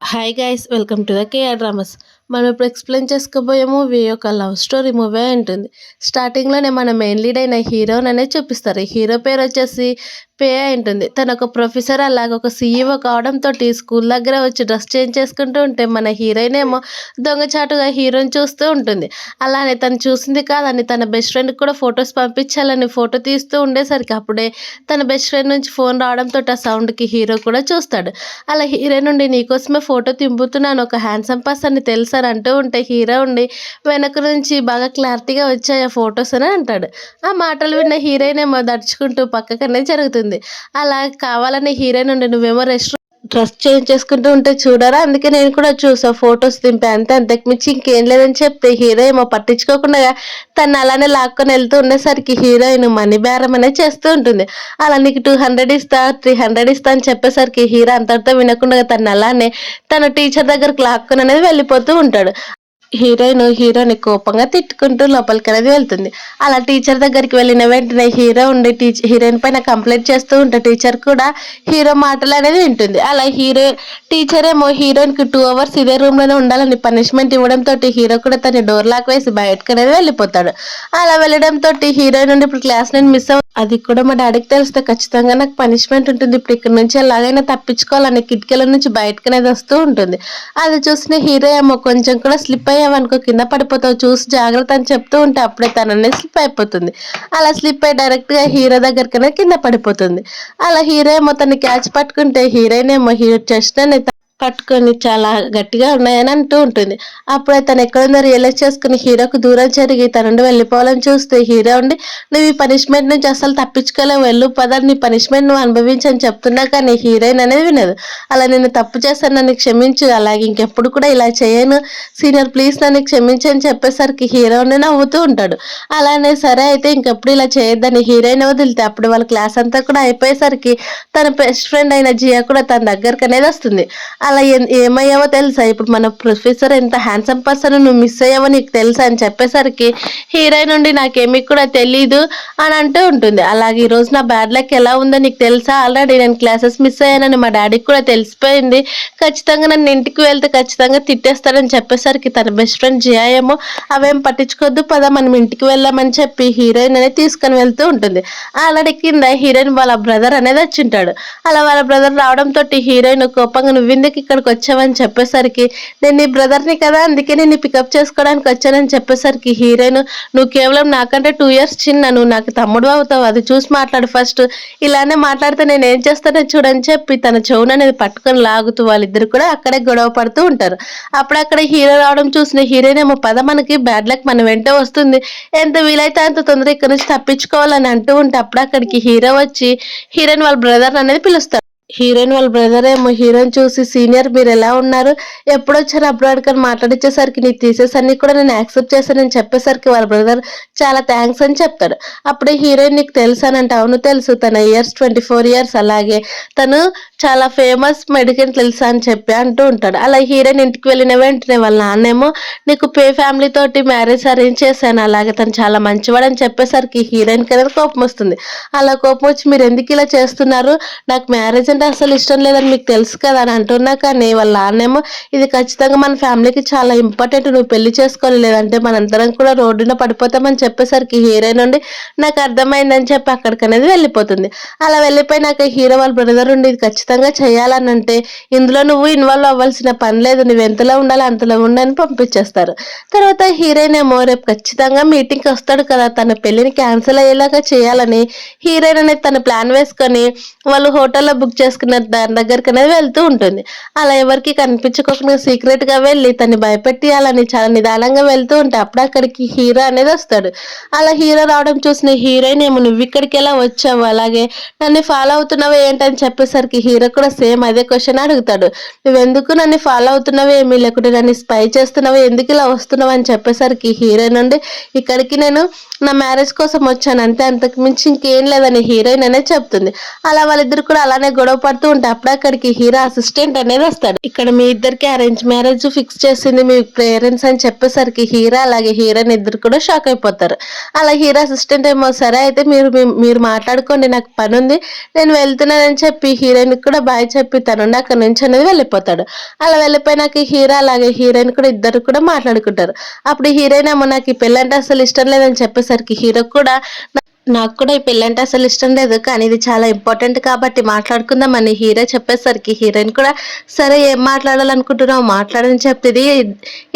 Hi guys, welcome to the KR dramas. మనం ఇప్పుడు explain చేసుకోబోయే మూవీ ఒక లవ్ స్టోరీ మూవీ ఉంటుంది. స్టార్టింగ్లోనే మన మెయిన్ లీడ్ అయిన హీరోని అనేది చూపిస్తారు. ఈ హీరో పేరు వచ్చేసి పే అయి ఉంటుంది. తను ఒక ప్రొఫెసర్ అలాగే ఒక సీఈఓ కావడంతో స్కూల్ దగ్గర వచ్చి డ్రెస్ చేంజ్ చేసుకుంటూ ఉంటే మన హీరోయిన్ ఏమో దొంగచాటుగా హీరోని చూస్తూ ఉంటుంది. అలానే తను చూసింది కాదని తన బెస్ట్ ఫ్రెండ్కి కూడా ఫొటోస్ పంపించాలని ఫోటో తీస్తూ ఉండేసరికి అప్పుడే తన బెస్ట్ ఫ్రెండ్ నుంచి ఫోన్ రావడంతో ఆ సౌండ్కి హీరో కూడా చూస్తాడు. అలా హీరోయిన్ నుండి నీకోసమే ఫోటో తింపుతున్నాను, ఒక హ్యాండ్సమ్ పర్సన్ తెలుసని అంటూ ఉంటే హీరో ఉండి వెనక నుంచి బాగా క్లారిటీగా వచ్చాయి ఆ ఫొటోస్ అని అంటాడు. ఆ మాటలు విన్న హీరోయిన్ ఏమో దడుచుకుంటూ పక్కకనే జరుగుతుంది. అలా కావాలని హీరోయిన్ నుండి నువ్వేమో డ్రెస్ చేంజ్ చేసుకుంటూ ఉంటే చూడరా, అందుకే నేను కూడా చూసా, ఫొటోస్ దింపా అంతే, అంతకుమించి ఇంకేం లేదని చెప్తే హీరో ఏమో పట్టించుకోకుండా తను అలానే లాక్కొని వెళ్తూ ఉండేసరికి హీరోయిన్ మనీ బేరం అనేది చేస్తూ ఉంటుంది. అలా నీకు 200 ఇస్తా 300 ఇస్తా అని చెప్పేసరికి హీరో అంతటితో వినకుండా తను అలానే తన టీచర్ దగ్గరకు లాక్కొని అనేది వెళ్ళిపోతూ ఉంటాడు. హీరోని కోపంగా తిట్టుకుంటూ లోపలికి అనేది వెళ్తుంది. అలా టీచర్ దగ్గరికి వెళ్ళిన వెంటనే హీరో ఉండి హీరోయిన్ పైన కంప్లైంట్ చేస్తూ ఉంటే టీచర్ కూడా హీరో మాటలు అనేది వింటుంది. అలా టీచర్ ఏమో హీరోయిన్ కి 2 hours ఇదే రూమ్ లోనే ఉండాలని పనిష్మెంట్ ఇవ్వడంతో హీరో కూడా తన డోర్ లాక్ వేసి బయటకు అనేది వెళ్ళిపోతాడు. అలా వెళ్ళడంతో హీరోయిన్ నుండి ఇప్పుడు క్లాస్ నేను మిస్ అది కూడా మా డాడీకి తెలిస్తే ఖచ్చితంగా నాకు పనిష్మెంట్ ఉంటుంది, ఇప్పుడు ఇక్కడ నుంచి ఎలాగైనా తప్పించుకోవాలని కిటికీల నుంచి బయటకు అనేది వస్తూ ఉంటుంది. అది చూసిన హీరో ఏమో కొంచెం కూడా స్లిప్ అయ్యావనుకో కింద పడిపోతావు, చూసి జాగ్రత్త అని చెప్తూ ఉంటే అప్పుడే తననే స్లిప్ అయిపోతుంది. అలా స్లిప్ అయ్యి డైరెక్ట్ గా హీరో దగ్గరకనే కింద పడిపోతుంది. అలా హీరో ఏమో తను క్యాచ్ పట్టుకుంటే హీరోయిన్ ఏమో హీరో చెస్ట్ అనేది పట్టుకొని చాలా గట్టిగా ఉన్నాయని అంటూ ఉంటుంది. అప్పుడే తను ఎక్కడుందో రియలైజ్ చేసుకుని హీరోకు దూరం జరిగి తన నుండి వెళ్ళిపోవాలని చూస్తే హీరో ఉండి నువ్వు ఈ పనిష్మెంట్ నుంచి అసలు తప్పించుకోలేవు, వెళ్ళు పద, నీ పనిష్మెంట్ నువ్వు అనుభవించని చెప్తున్నా కానీ హీరోయిన్ అనేది వినదు. అలా నేను తప్పు చేశాను, నన్ను క్షమించు, అలాగే ఇంకెప్పుడు కూడా ఇలా చేయను సీనియర్, ప్లీజ్ నన్ను క్షమించు అని చెప్పేసరికి హీరోని నవ్వుతూ ఉంటాడు. అలానే సరే అయితే ఇంకెప్పుడు ఇలా చేయొద్దని హీరోయిన్ వదిలితే అప్పుడు వాళ్ళ క్లాస్ అంతా కూడా అయిపోయేసరికి తన బెస్ట్ ఫ్రెండ్ అయిన జియా కూడా తన దగ్గరకు అనేది వస్తుంది. అలా ఏమయ్యావో తెలుసా, ఇప్పుడు మన ప్రొఫెసర్ ఎంత హ్యాండ్సమ్ పర్సన్, నువ్వు మిస్ అయ్యావో నీకు తెలుసా అని చెప్పేసరికి హీరోయిన్ నుండి నాకేమీ కూడా తెలీదు అని అంటూ ఉంటుంది. అలాగే ఈ రోజు నా బ్యాడ్ లక్ ఎలా ఉందో నీకు తెలుసా, ఆల్రెడీ నేను క్లాసెస్ మిస్ అయ్యానని మా డాడీకి కూడా తెలిసిపోయింది, ఖచ్చితంగా నన్ను ఇంటికి వెళ్తే ఖచ్చితంగా తిట్టేస్తాడని చెప్పేసరికి తన బెస్ట్ ఫ్రెండ్ జియా ఏమో అవేం పట్టించుకోద్దు పద మనం ఇంటికి వెళ్ళామని చెప్పి హీరోయిన్ అనేది తీసుకొని వెళ్తూ ఉంటుంది. ఆల్రెడీ కింద హీరోయిన్ వాళ్ళ బ్రదర్ అనేది వచ్చింటాడు. అలా వాళ్ళ బ్రదర్ రావడంతో హీరోయిన్ కోపంగా నువ్విందుకు ఇక్కడికి వచ్చావని చెప్పేసరికి నేను నీ బ్రదర్ని కదా, అందుకే నేను పికప్ చేసుకోవడానికి వచ్చానని చెప్పేసరికి హీరోయిన్ నువ్వు కేవలం నాకంటే 2 years చిన్న, నువ్వు నాకు తమ్ముడు అవుతావు, అది చూసి మాట్లాడు ఫస్ట్, ఇలానే మాట్లాడితే నేను ఏం చేస్తానో చూడని చెప్పి తన చెవును అనేది పట్టుకొని లాగుతూ వాళ్ళిద్దరు కూడా అక్కడే గొడవ పడుతూ ఉంటారు. అప్పుడక్కడ హీరో రావడం చూసిన హీరోయిన్ ఏమో పద మనకి బ్యాడ్ లక్ మన వెంట వస్తుంది, ఎంత వీలైతే అంత తొందరగా ఇక్కడ నుంచి తప్పించుకోవాలని అంటూ ఉంటే అప్పుడు అక్కడికి హీరో వచ్చి హీరోయిన్ వాళ్ళ బ్రదర్ అనేది పిలుస్తాడు. హీరోయిన్ వాళ్ళ బ్రదర్ ఏమో హీరోయిన్ చూసి సీనియర్ మీరు ఎలా ఉన్నారు, ఎప్పుడు వచ్చారు అబ్రాడ్ కానీ మాట్లాడించేసరికి నీ థీసెస్ అన్ని కూడా నేను యాక్సెప్ట్ చేశానని చెప్పేసరికి వాళ్ళ బ్రదర్ చాలా థ్యాంక్స్ అని చెప్తాడు. అప్పుడే హీరోయిన్ నీకు తెలుసానంటే అవును తెలుసు, తన ఇయర్స్ 24 years, అలాగే తను చాలా ఫేమస్ మెడికల్ తెలుసా అని చెప్పి అంటూ ఉంటాడు. అలా హీరోయిన్ ఇంటికి వెళ్ళిన వెంటనే వాళ్ళ నాన్నేమో నీకు పే ఫ్యామిలీ తోటి మ్యారేజ్ అరేంజ్ చేశాను, అలాగే తను చాలా మంచివాడని చెప్పేసరికి హీరోయిన్ కదా కోపం వస్తుంది. అలా కోపం వచ్చి మీరు ఎందుకు ఇలా చేస్తున్నారు, నాకు మ్యారేజ్ అంటే అసలు ఇష్టం లేదని మీకు తెలుసు కదా అని అంటున్నా కానీ వాళ్ళ నాన్నేమో ఇది ఖచ్చితంగా మన ఫ్యామిలీకి చాలా ఇంపార్టెంట్, నువ్వు పెళ్లి చేసుకోవాలి లేదంటే మనందరం కూడా రోడ్డున పడిపోతామని చెప్పేసరికి హీరోయిన్ నుండి నాకు అర్థమైందని చెప్పి అక్కడికి అనేది వెళ్ళిపోతుంది. అలా వెళ్ళిపోయినాక హీరో వాళ్ళ బ్రదర్ ఉండి ఇది ఖచ్చితంగా చేయాలని అంటే ఇందులో నువ్వు ఇన్వాల్వ్ అవ్వాల్సిన పని లేదు, నువ్వు ఎంతలో ఉండాలి అంతలో ఉండని పంపించేస్తారు. తర్వాత హీరోయిన్ ఏమో రేపు ఖచ్చితంగా మీటింగ్కి వస్తాడు కదా, తన పెళ్లిని క్యాన్సిల్ అయ్యేలాగా చేయాలని హీరోయిన్ అనేది తన ప్లాన్ వేసుకొని వాళ్ళు హోటల్లో బుక్ చేసుకున్న దాని దగ్గరికి అనేది వెళ్తూ ఉంటుంది. అలా ఎవరికి కనిపించుకోకుండా సీక్రెట్ గా వెళ్ళి తన్ని భయపెట్టియాలని చాలా నిదానంగా వెళ్తూ ఉంటే అప్పుడు అక్కడికి హీరో అనేది వస్తాడు. అలా హీరో రావడం చూసిన హీరోయిన్ ఏమో నువ్వు ఇక్కడికి ఎలా వచ్చావు, అలాగే నన్ను ఫాలో అవుతున్నావు ఏంటని చెప్పేసరికి హీరో కూడా సేమ్ అదే క్వశ్చన్ అడుగుతాడు. నువ్వెందుకు నన్ను ఫాలో అవుతున్నావు, ఏమీ లేకుంటే నన్ను స్పై చేస్తున్నావు, ఎందుకు ఇలా వస్తున్నావు అని చెప్పేసరికి హీరోయిన్ నుండి ఇక్కడికి నేను నా మ్యారేజ్ కోసం వచ్చాను అంతే, అంతకు మించి ఇంకేం లేదని హీరోయిన్ అనేది చెప్తుంది. అలా వాళ్ళిద్దరు కూడా అలానే గొడవ గొడవ పడుతూ ఉంటే అప్పుడు అక్కడికి హీరో అసిస్టెంట్ అనేది వస్తాడు. ఇక్కడ మీ ఇద్దరికి అరేంజ్ మ్యారేజ్ ఫిక్స్ చేసింది మీ పేరెంట్స్ అని చెప్పేసరికి హీరో అలాగే హీరోయిన్ ఇద్దరు కూడా షాక్ అయిపోతారు. అలా హీరో అసిస్టెంట్ ఏమో సరే అయితే మీరు మాట్లాడుకోండి, నాకు పని ఉంది, నేను వెళ్తున్నానని చెప్పి హీరోయిన్ కూడా బాయ్ చెప్పి తనుండి అక్కడ నుంచి అనేది వెళ్ళిపోతాడు. అలా వెళ్ళిపోయినాక హీరో అలాగే హీరోయిన్ కూడా ఇద్దరు కూడా మాట్లాడుకుంటారు. అప్పుడు హీరోయిన్ ఏమో నాకు ఈ పెళ్ళంటే అసలు ఇష్టం లేదని చెప్పేసరికి హీరో కూడా నాకు కూడా ఈ పెళ్ళంటే అసలు ఇష్టం లేదు, కానీ ఇది చాలా ఇంపార్టెంట్ కాబట్టి మాట్లాడుకుందామని హీరో చెప్పేసరికి హీరోయిన్ కూడా సరే ఏం మాట్లాడాలనుకుంటున్నావు మాట్లాడని చెప్తుంది.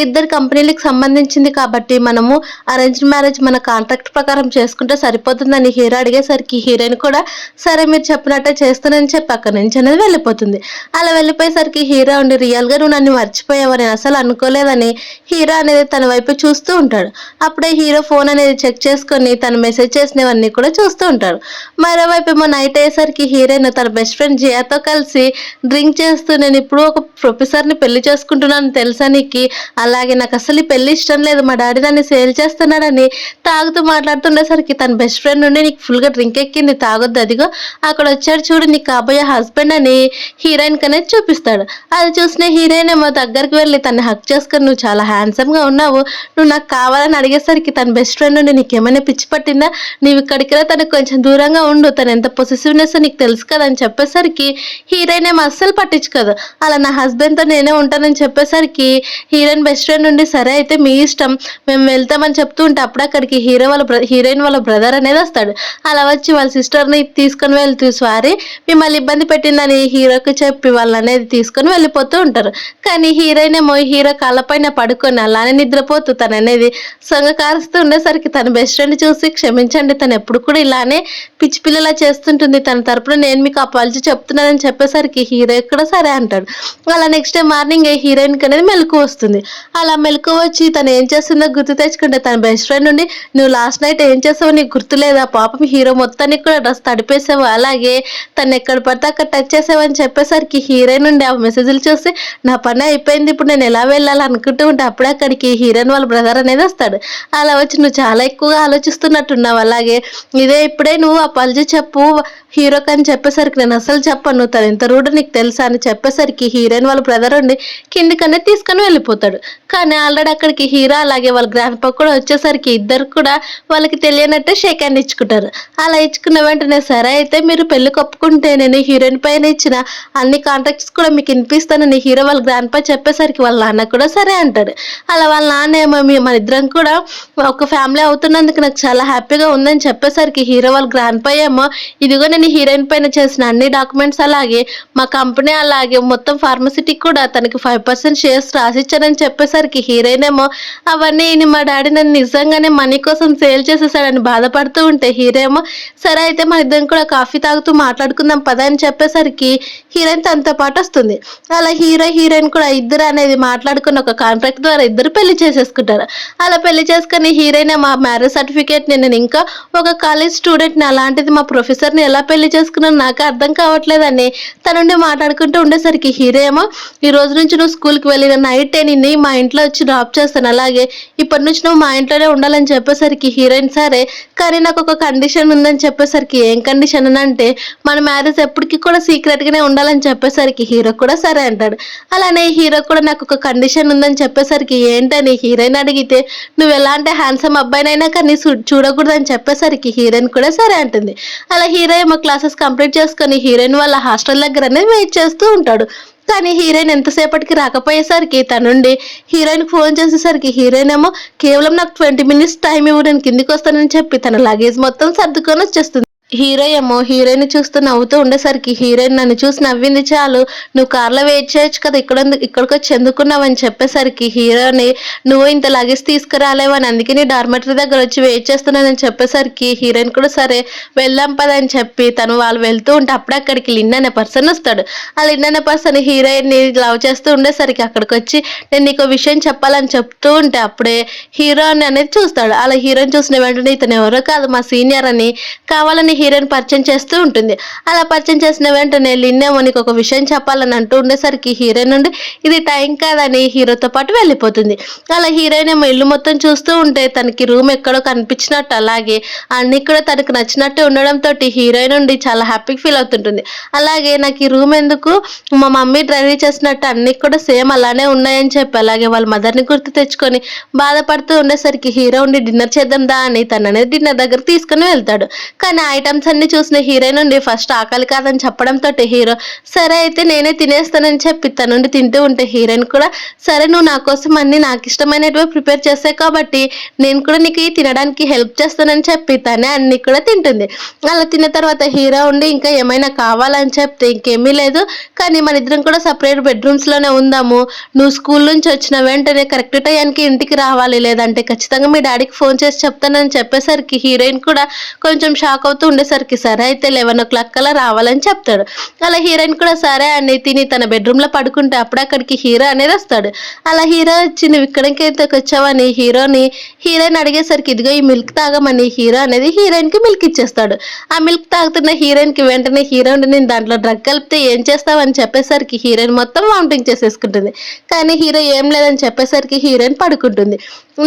ఇద్దరు కంపెనీలకు సంబంధించింది కాబట్టి మనము అరేంజ్ మ్యారేజ్ మన కాంట్రాక్ట్ ప్రకారం చేసుకుంటే సరిపోతుందని హీరో అడిగేసరికి హీరోయిన్ కూడా సరే మీరు చెప్పినట్టే చేస్తానని చెప్పి అక్కడి నుంచి అనేది వెళ్ళిపోతుంది. అలా వెళ్ళిపోయేసరికి హీరో ఉండి రియల్గా నువ్వు నన్ను మర్చిపోయావని అసలు అనుకోలేదని హీరో అనేది తన వైపు చూస్తూ ఉంటాడు. అప్పుడే హీరో ఫోన్ అనేది చెక్ చేసుకొని తను మెసేజ్ చేసినవన్నీ కూడా చూస్తూ ఉంటారు. మరోవైపు ఏమో నైట్ అయ్యేసరికి హీరోయిన్ తన బెస్ట్ ఫ్రెండ్ జియాతో కలిసి డ్రింక్ చేస్తూ నేను ఇప్పుడు ఒక ప్రొఫెసర్ని పెళ్లి చేసుకుంటున్నాను తెలుసా నీకు, అలాగే నాకు అసలు ఈ పెళ్లి ఇష్టం లేదు, మా డాడీ నన్ను సేల్ చేస్తున్నాడని తాగుతూ మాట్లాడుతుండేసరికి తన బెస్ట్ ఫ్రెండ్ నుండి నీకు ఫుల్గా డ్రింక్ ఎక్కింది, తాగొద్దు, అదిగో అక్కడ వచ్చాడు చూడు నీకు కాబోయే హస్బెండ్ అని హీరోయిన్ అనేది చూపిస్తాడు. అది చూసిన హీరోయిన్ ఏమో దగ్గరికి వెళ్ళి తను హక్ చేసుకొని నువ్వు చాలా హ్యాండ్సమ్గా ఉన్నావు, నువ్వు నాకు కావాలని అడిగేసరికి తన బెస్ట్ ఫ్రెండ్ నుండి నీకేమైనా పిచ్చి పట్టిందా, నీవు ఇక్కడికి తనకు కొంచెం దూరంగా ఉండు, తను ఎంత పొసెసివ్నెస్ నీకు తెలుసు కదా అని చెప్పేసరికి హీరోయిన్ ఏమో అస్సలు పట్టించుకోదు. అలా నా హస్బెండ్తో నేనే ఉంటానని చెప్పేసరికి హీరోయిన్ బెస్ట్ ఫ్రెండ్ నుండి సరే అయితే మీ ఇష్టం మేము వెళ్తామని చెప్తూ ఉంటే అప్పుడు అక్కడికి హీరోయిన్ వాళ్ళ బ్రదర్ అనేది వస్తాడు. అలా వచ్చి వాళ్ళ సిస్టర్ని తీసుకొని వెళ్తూ సారీ మిమ్మల్ని ఇబ్బంది పెట్టిందని హీరోకి చెప్పి వాళ్ళు అనేది తీసుకొని వెళ్ళిపోతూ ఉంటారు. కానీ హీరోయిన్ ఏమో హీరో కాళ్ళపైన పడుకొని అలానే నిద్రపోతూ తను అనేది సొంగ కారుస్తూ ఉండేసరికి తన బెస్ట్ ఫ్రెండ్ చూసి క్షమించండి, తను ఎప్పుడు కూడా ఇలానే పిచ్చి పిల్లలా చేస్తుంటుంది, తన తరపున నేను మీకు అపాలజీ చెప్తున్నానని చెప్పేసరికి హీరో కూడా సరే అంటాడు. అలా నెక్స్ట్ డే మార్నింగ్ హీరోయిన్కి అనేది మెలకు వస్తుంది. అలా మెలకు వచ్చి తను ఏం చేస్తుందో గుర్తు తెచ్చుకుంటే తన బెస్ట్ ఫ్రెండ్ నుండి నువ్వు లాస్ట్ నైట్ ఏం చేసావు నీకు గుర్తులేదా, పాపం హీరో మొత్తానికి కూడా డ్రెస్ తడిపేసావు, అలాగే తను ఎక్కడ పడితే అక్కడ టచ్ చేసావు అని చెప్పేసరికి హీరోయిన్ నుండి ఆ మెసేజ్లు చూసి నా పని అయిపోయింది, ఇప్పుడు నేను ఎలా వెళ్ళాలి అనుకుంటూ ఉంటే అప్పుడే అక్కడికి హీరోయిన్ వాళ్ళ బ్రదర్ అనేది వస్తాడు. అలా వచ్చి నువ్వు చాలా ఎక్కువగా ఆలోచిస్తున్నట్టున్నావు, అలాగే ఇప్పుడే నువ్వు అపాలజీ చెప్పు హీరోకి అని చెప్పేసరికి నేను అసలు చెప్పను, తను ఎంత రూడో నీకు తెలుసా అని చెప్పేసరికి హీరోయిన్ వాళ్ళ బ్రదర్ ఉండి కిందికనే తీసుకొని వెళ్ళిపోతాడు. కానీ ఆల్రెడీ అక్కడికి హీరో అలాగే వాళ్ళ గ్రాండ్ పా కూడా వచ్చేసరికి ఇద్దరు కూడా వాళ్ళకి తెలియనట్టే షేక్ హ్యాండ్ ఇచ్చుకుంటారు. అలా ఇచ్చుకున్న వెంటనే సరే అయితే మీరు పెళ్లి కప్పుకుంటే నేను హీరోయిన్ పైన ఇచ్చిన అన్ని కాంట్రాక్ట్స్ కూడా మీకు వినిపిస్తానని హీరో వాళ్ళ గ్రాండ్ పా చెప్పేసరికి వాళ్ళ నాన్న కూడా సరే అంటాడు. అలా వాళ్ళ నాన్న ఏమో మన ఇద్దరం కూడా ఒక ఫ్యామిలీ అవుతున్నందుకు నాకు చాలా హ్యాపీగా ఉందని చెప్పేసరికి హీరో వాళ్ళ గ్రాండ్ పా ఏమో ఇదిగో నేను హీరోయిన్ పైన చేసిన అన్ని డాక్యుమెంట్స్ అలాగే మా కంపెనీ అలాగే మొత్తం ఫార్మసిటీ కూడా తనకి 5% షేర్స్ రాసిచ్చానని చెప్పేసరికి హీరోయిన్ ఏమో అవన్నీ మా డాడీ నన్ను నిజంగానే మనీ కోసం సేల్ చేసేసాడని బాధపడుతూ ఉంటే హీరో ఏమో సరే అయితే మా ఇద్దరం కూడా కాఫీ తాగుతూ మాట్లాడుకుందాం పద అని చెప్పేసరికి హీరోయిన్ తనతో పాటు వస్తుంది. అలా హీరోయిన్ కూడా ఇద్దరు అనేది మాట్లాడుకుని ఒక కాంట్రాక్ట్ ద్వారా ఇద్దరు పెళ్లి చేసేసుకుంటారు. అలా పెళ్లి చేసుకుని హీరోయిన్ మా మ్యారేజ్ సర్టిఫికేట్ నేను ఇంకా ఒక కాలేజ్ స్టూడెంట్ని అలాంటిది మా ప్రొఫెసర్ని ఎలా పెళ్లి చేసుకున్నాను నాకు అర్థం కావట్లేదని తన నుండి మాట్లాడుకుంటూ ఉండేసరికి హీరో ఏమో ఈ రోజు నుంచి నువ్వు స్కూల్కి వెళ్ళిన నైట్ నిన్ను మా ఇంట్లో వచ్చి డ్రాప్ చేస్తాను, అలాగే ఇప్పటి నుంచి నువ్వు మా ఇంట్లోనే ఉండాలని చెప్పేసరికి హీరోయిన్ సరే కానీ నాకు ఒక కండిషన్ ఉందని చెప్పేసరికి ఏం కండిషన్ అని అంటే మన మ్యారేజ్ ఎప్పటికీ కూడా సీక్రెట్గానే ఉండాలని చెప్పేసరికి హీరో కూడా సరే అంటాడు. అలానే హీరో కూడా నాకు ఒక కండిషన్ ఉందని చెప్పేసరికి ఏంటని హీరోయిన్ అడిగితే నువ్వు ఎలాంటి హ్యాండ్సమ్ అబ్బాయినైనా కానీ చూడకూడదని చెప్పేసరికి హీరోయిన్ కూడా సరే అంటుంది. అలా హీరో ఏమో క్లాసెస్ కంప్లీట్ చేసుకొని హీరోయిన్ వాళ్ళ హాస్టల్ దగ్గర అనేది వెయిట్ చేస్తూ ఉంటాడు. కానీ హీరోయిన్ ఎంతసేపటికి రాకపోయేసరికి తన నుండి హీరోయిన్కి ఫోన్ చేసేసరికి హీరోయిన్ ఏమో కేవలం నాకు 20 minutes టైం ఇవ్వు నేను కిందికి వస్తానని చెప్పి తన లగేజ్ మొత్తం సర్దుకొని వచ్చేస్తుంది. హీరో ఏమో హీరోయిన్ చూస్తూ నవ్వుతూ ఉండేసరికి హీరోయిన్ నన్ను చూసి నవ్వింది చాలు, నువ్వు కార్లో వెయిట్ చేయొచ్చు కదా ఇక్కడికి వచ్చి ఎందుకున్నావని చెప్పేసరికి హీరోని నువ్వు ఇంత లగేజ్ తీసుకురాలేవని అందుకే నీ డార్మెటరీ దగ్గర వచ్చి వెయిట్ చేస్తున్నానని చెప్పేసరికి హీరోయిన్ కూడా సరే వెళ్దాం పదని చెప్పి తను వాళ్ళు వెళ్తూ ఉంటే అప్పుడే అక్కడికి లిన్ అనే పర్సన్ వస్తాడు. ఆ లిన్ అనే పర్సన్ హీరోయిన్ని లవ్ చేస్తూ ఉండేసరికి అక్కడికి వచ్చి నేను నీకు విషయం చెప్పాలని చెప్తూ ఉంటే అప్పుడే హీరోని అనేది చూస్తాడు. అలా హీరోయిన్ చూసిన వెంటనే ఇతను ఎవరో కాదు మా సీనియర్ అని కావాలని హీరోయిన్ పరిచయం చేస్తూ ఉంటుంది. అలా పరిచయం చేసిన వెంటనే లిన్నేమో నీకు ఒక విషయం చెప్పాలని అంటూ ఉండేసరికి హీరోయిన్ నుండి ఇది టైం కాదని హీరోతో పాటు వెళ్ళిపోతుంది. అలా హీరోయిన్ ఏమో ఇల్లు మొత్తం చూస్తూ ఉంటే తనకి రూమ్ ఎక్కడో కనిపించినట్టు, అలాగే అన్ని కూడా తనకు నచ్చినట్టు ఉండడంతో హీరోయిన్ నుండి చాలా హ్యాపీగా ఫీల్ అవుతుంటుంది. అలాగే నాకు ఈ రూమ్ ఎందుకు, మా మమ్మీ రెడీ చేసినట్టు అన్ని కూడా సేమ్ అలానే ఉన్నాయని చెప్పి అలాగే వాళ్ళ మదర్ని గుర్తు తెచ్చుకొని బాధపడుతూ ఉండేసరికి హీరో ఉండి డిన్నర్ చేద్దాం దా అని తననే డిన్నర్ దగ్గర తీసుకుని వెళ్తాడు. కానీ ఐటమ్స్ అన్ని చూసిన హీరోయిన్ నుండి ఫస్ట్ ఆకలి కాదని చెప్పడంతో హీరో సరే అయితే నేనే తినేస్తానని చెప్పి తన నుండి తింటూ ఉంటే హీరోయిన్ కూడా సరే నువ్వు నా కోసం అన్ని నాకు ఇష్టమైనవి ప్రిపేర్ చేసావు కాబట్టి నేను కూడా నీకు తినడానికి హెల్ప్ చేస్తానని చెప్పి తనే అన్ని కూడా తింటుంది. అలా తిన్న తర్వాత హీరో ఉండి ఇంకా ఏమైనా కావాలని చెప్తే ఇంకేమీ లేదు కానీ మన ఇద్దరం కూడా సపరేట్ బెడ్రూమ్స్లోనే ఉందాము, నువ్వు స్కూల్ నుంచి వచ్చిన వెంటనే కరెక్ట్ టైంకి ఇంటికి రావాలి లేదంటే ఖచ్చితంగా మీ డాడీకి ఫోన్ చేసి చెప్తానని చెప్పేసరికి హీరోయిన్ కూడా కొంచెం షాక్ అవుతూ ఉండేసరికి సరే అయితే 11 కల్లా రావాలని చెప్తాడు. అలా హీరోయిన్ కూడా సరే అని తిని తన బెడ్రూమ్లో పడుకుంటే అప్పుడు అక్కడికి హీరో అనేది వస్తాడు. అలా హీరో వచ్చి నువ్వు ఇక్కడికి ఎందుకు వచ్చావని హీరోయిన్ అడిగేసరికి ఇదిగో ఈ మిల్క్ తాగమని హీరో అనేది హీరోయిన్కి మిల్క్ ఇచ్చేస్తాడు. ఆ మిల్క్ తాగుతున్న హీరోయిన్కి వెంటనే హీరో నేను దాంట్లో డ్రగ్ కలిపితే ఏం చేస్తావని చెప్పేసరికి హీరోయిన్ మొత్తం వామిటింగ్ చేసేసుకుంటుంది. కానీ హీరో ఏం లేదని చెప్పేసరికి హీరోయిన్ పడుకుంటుంది.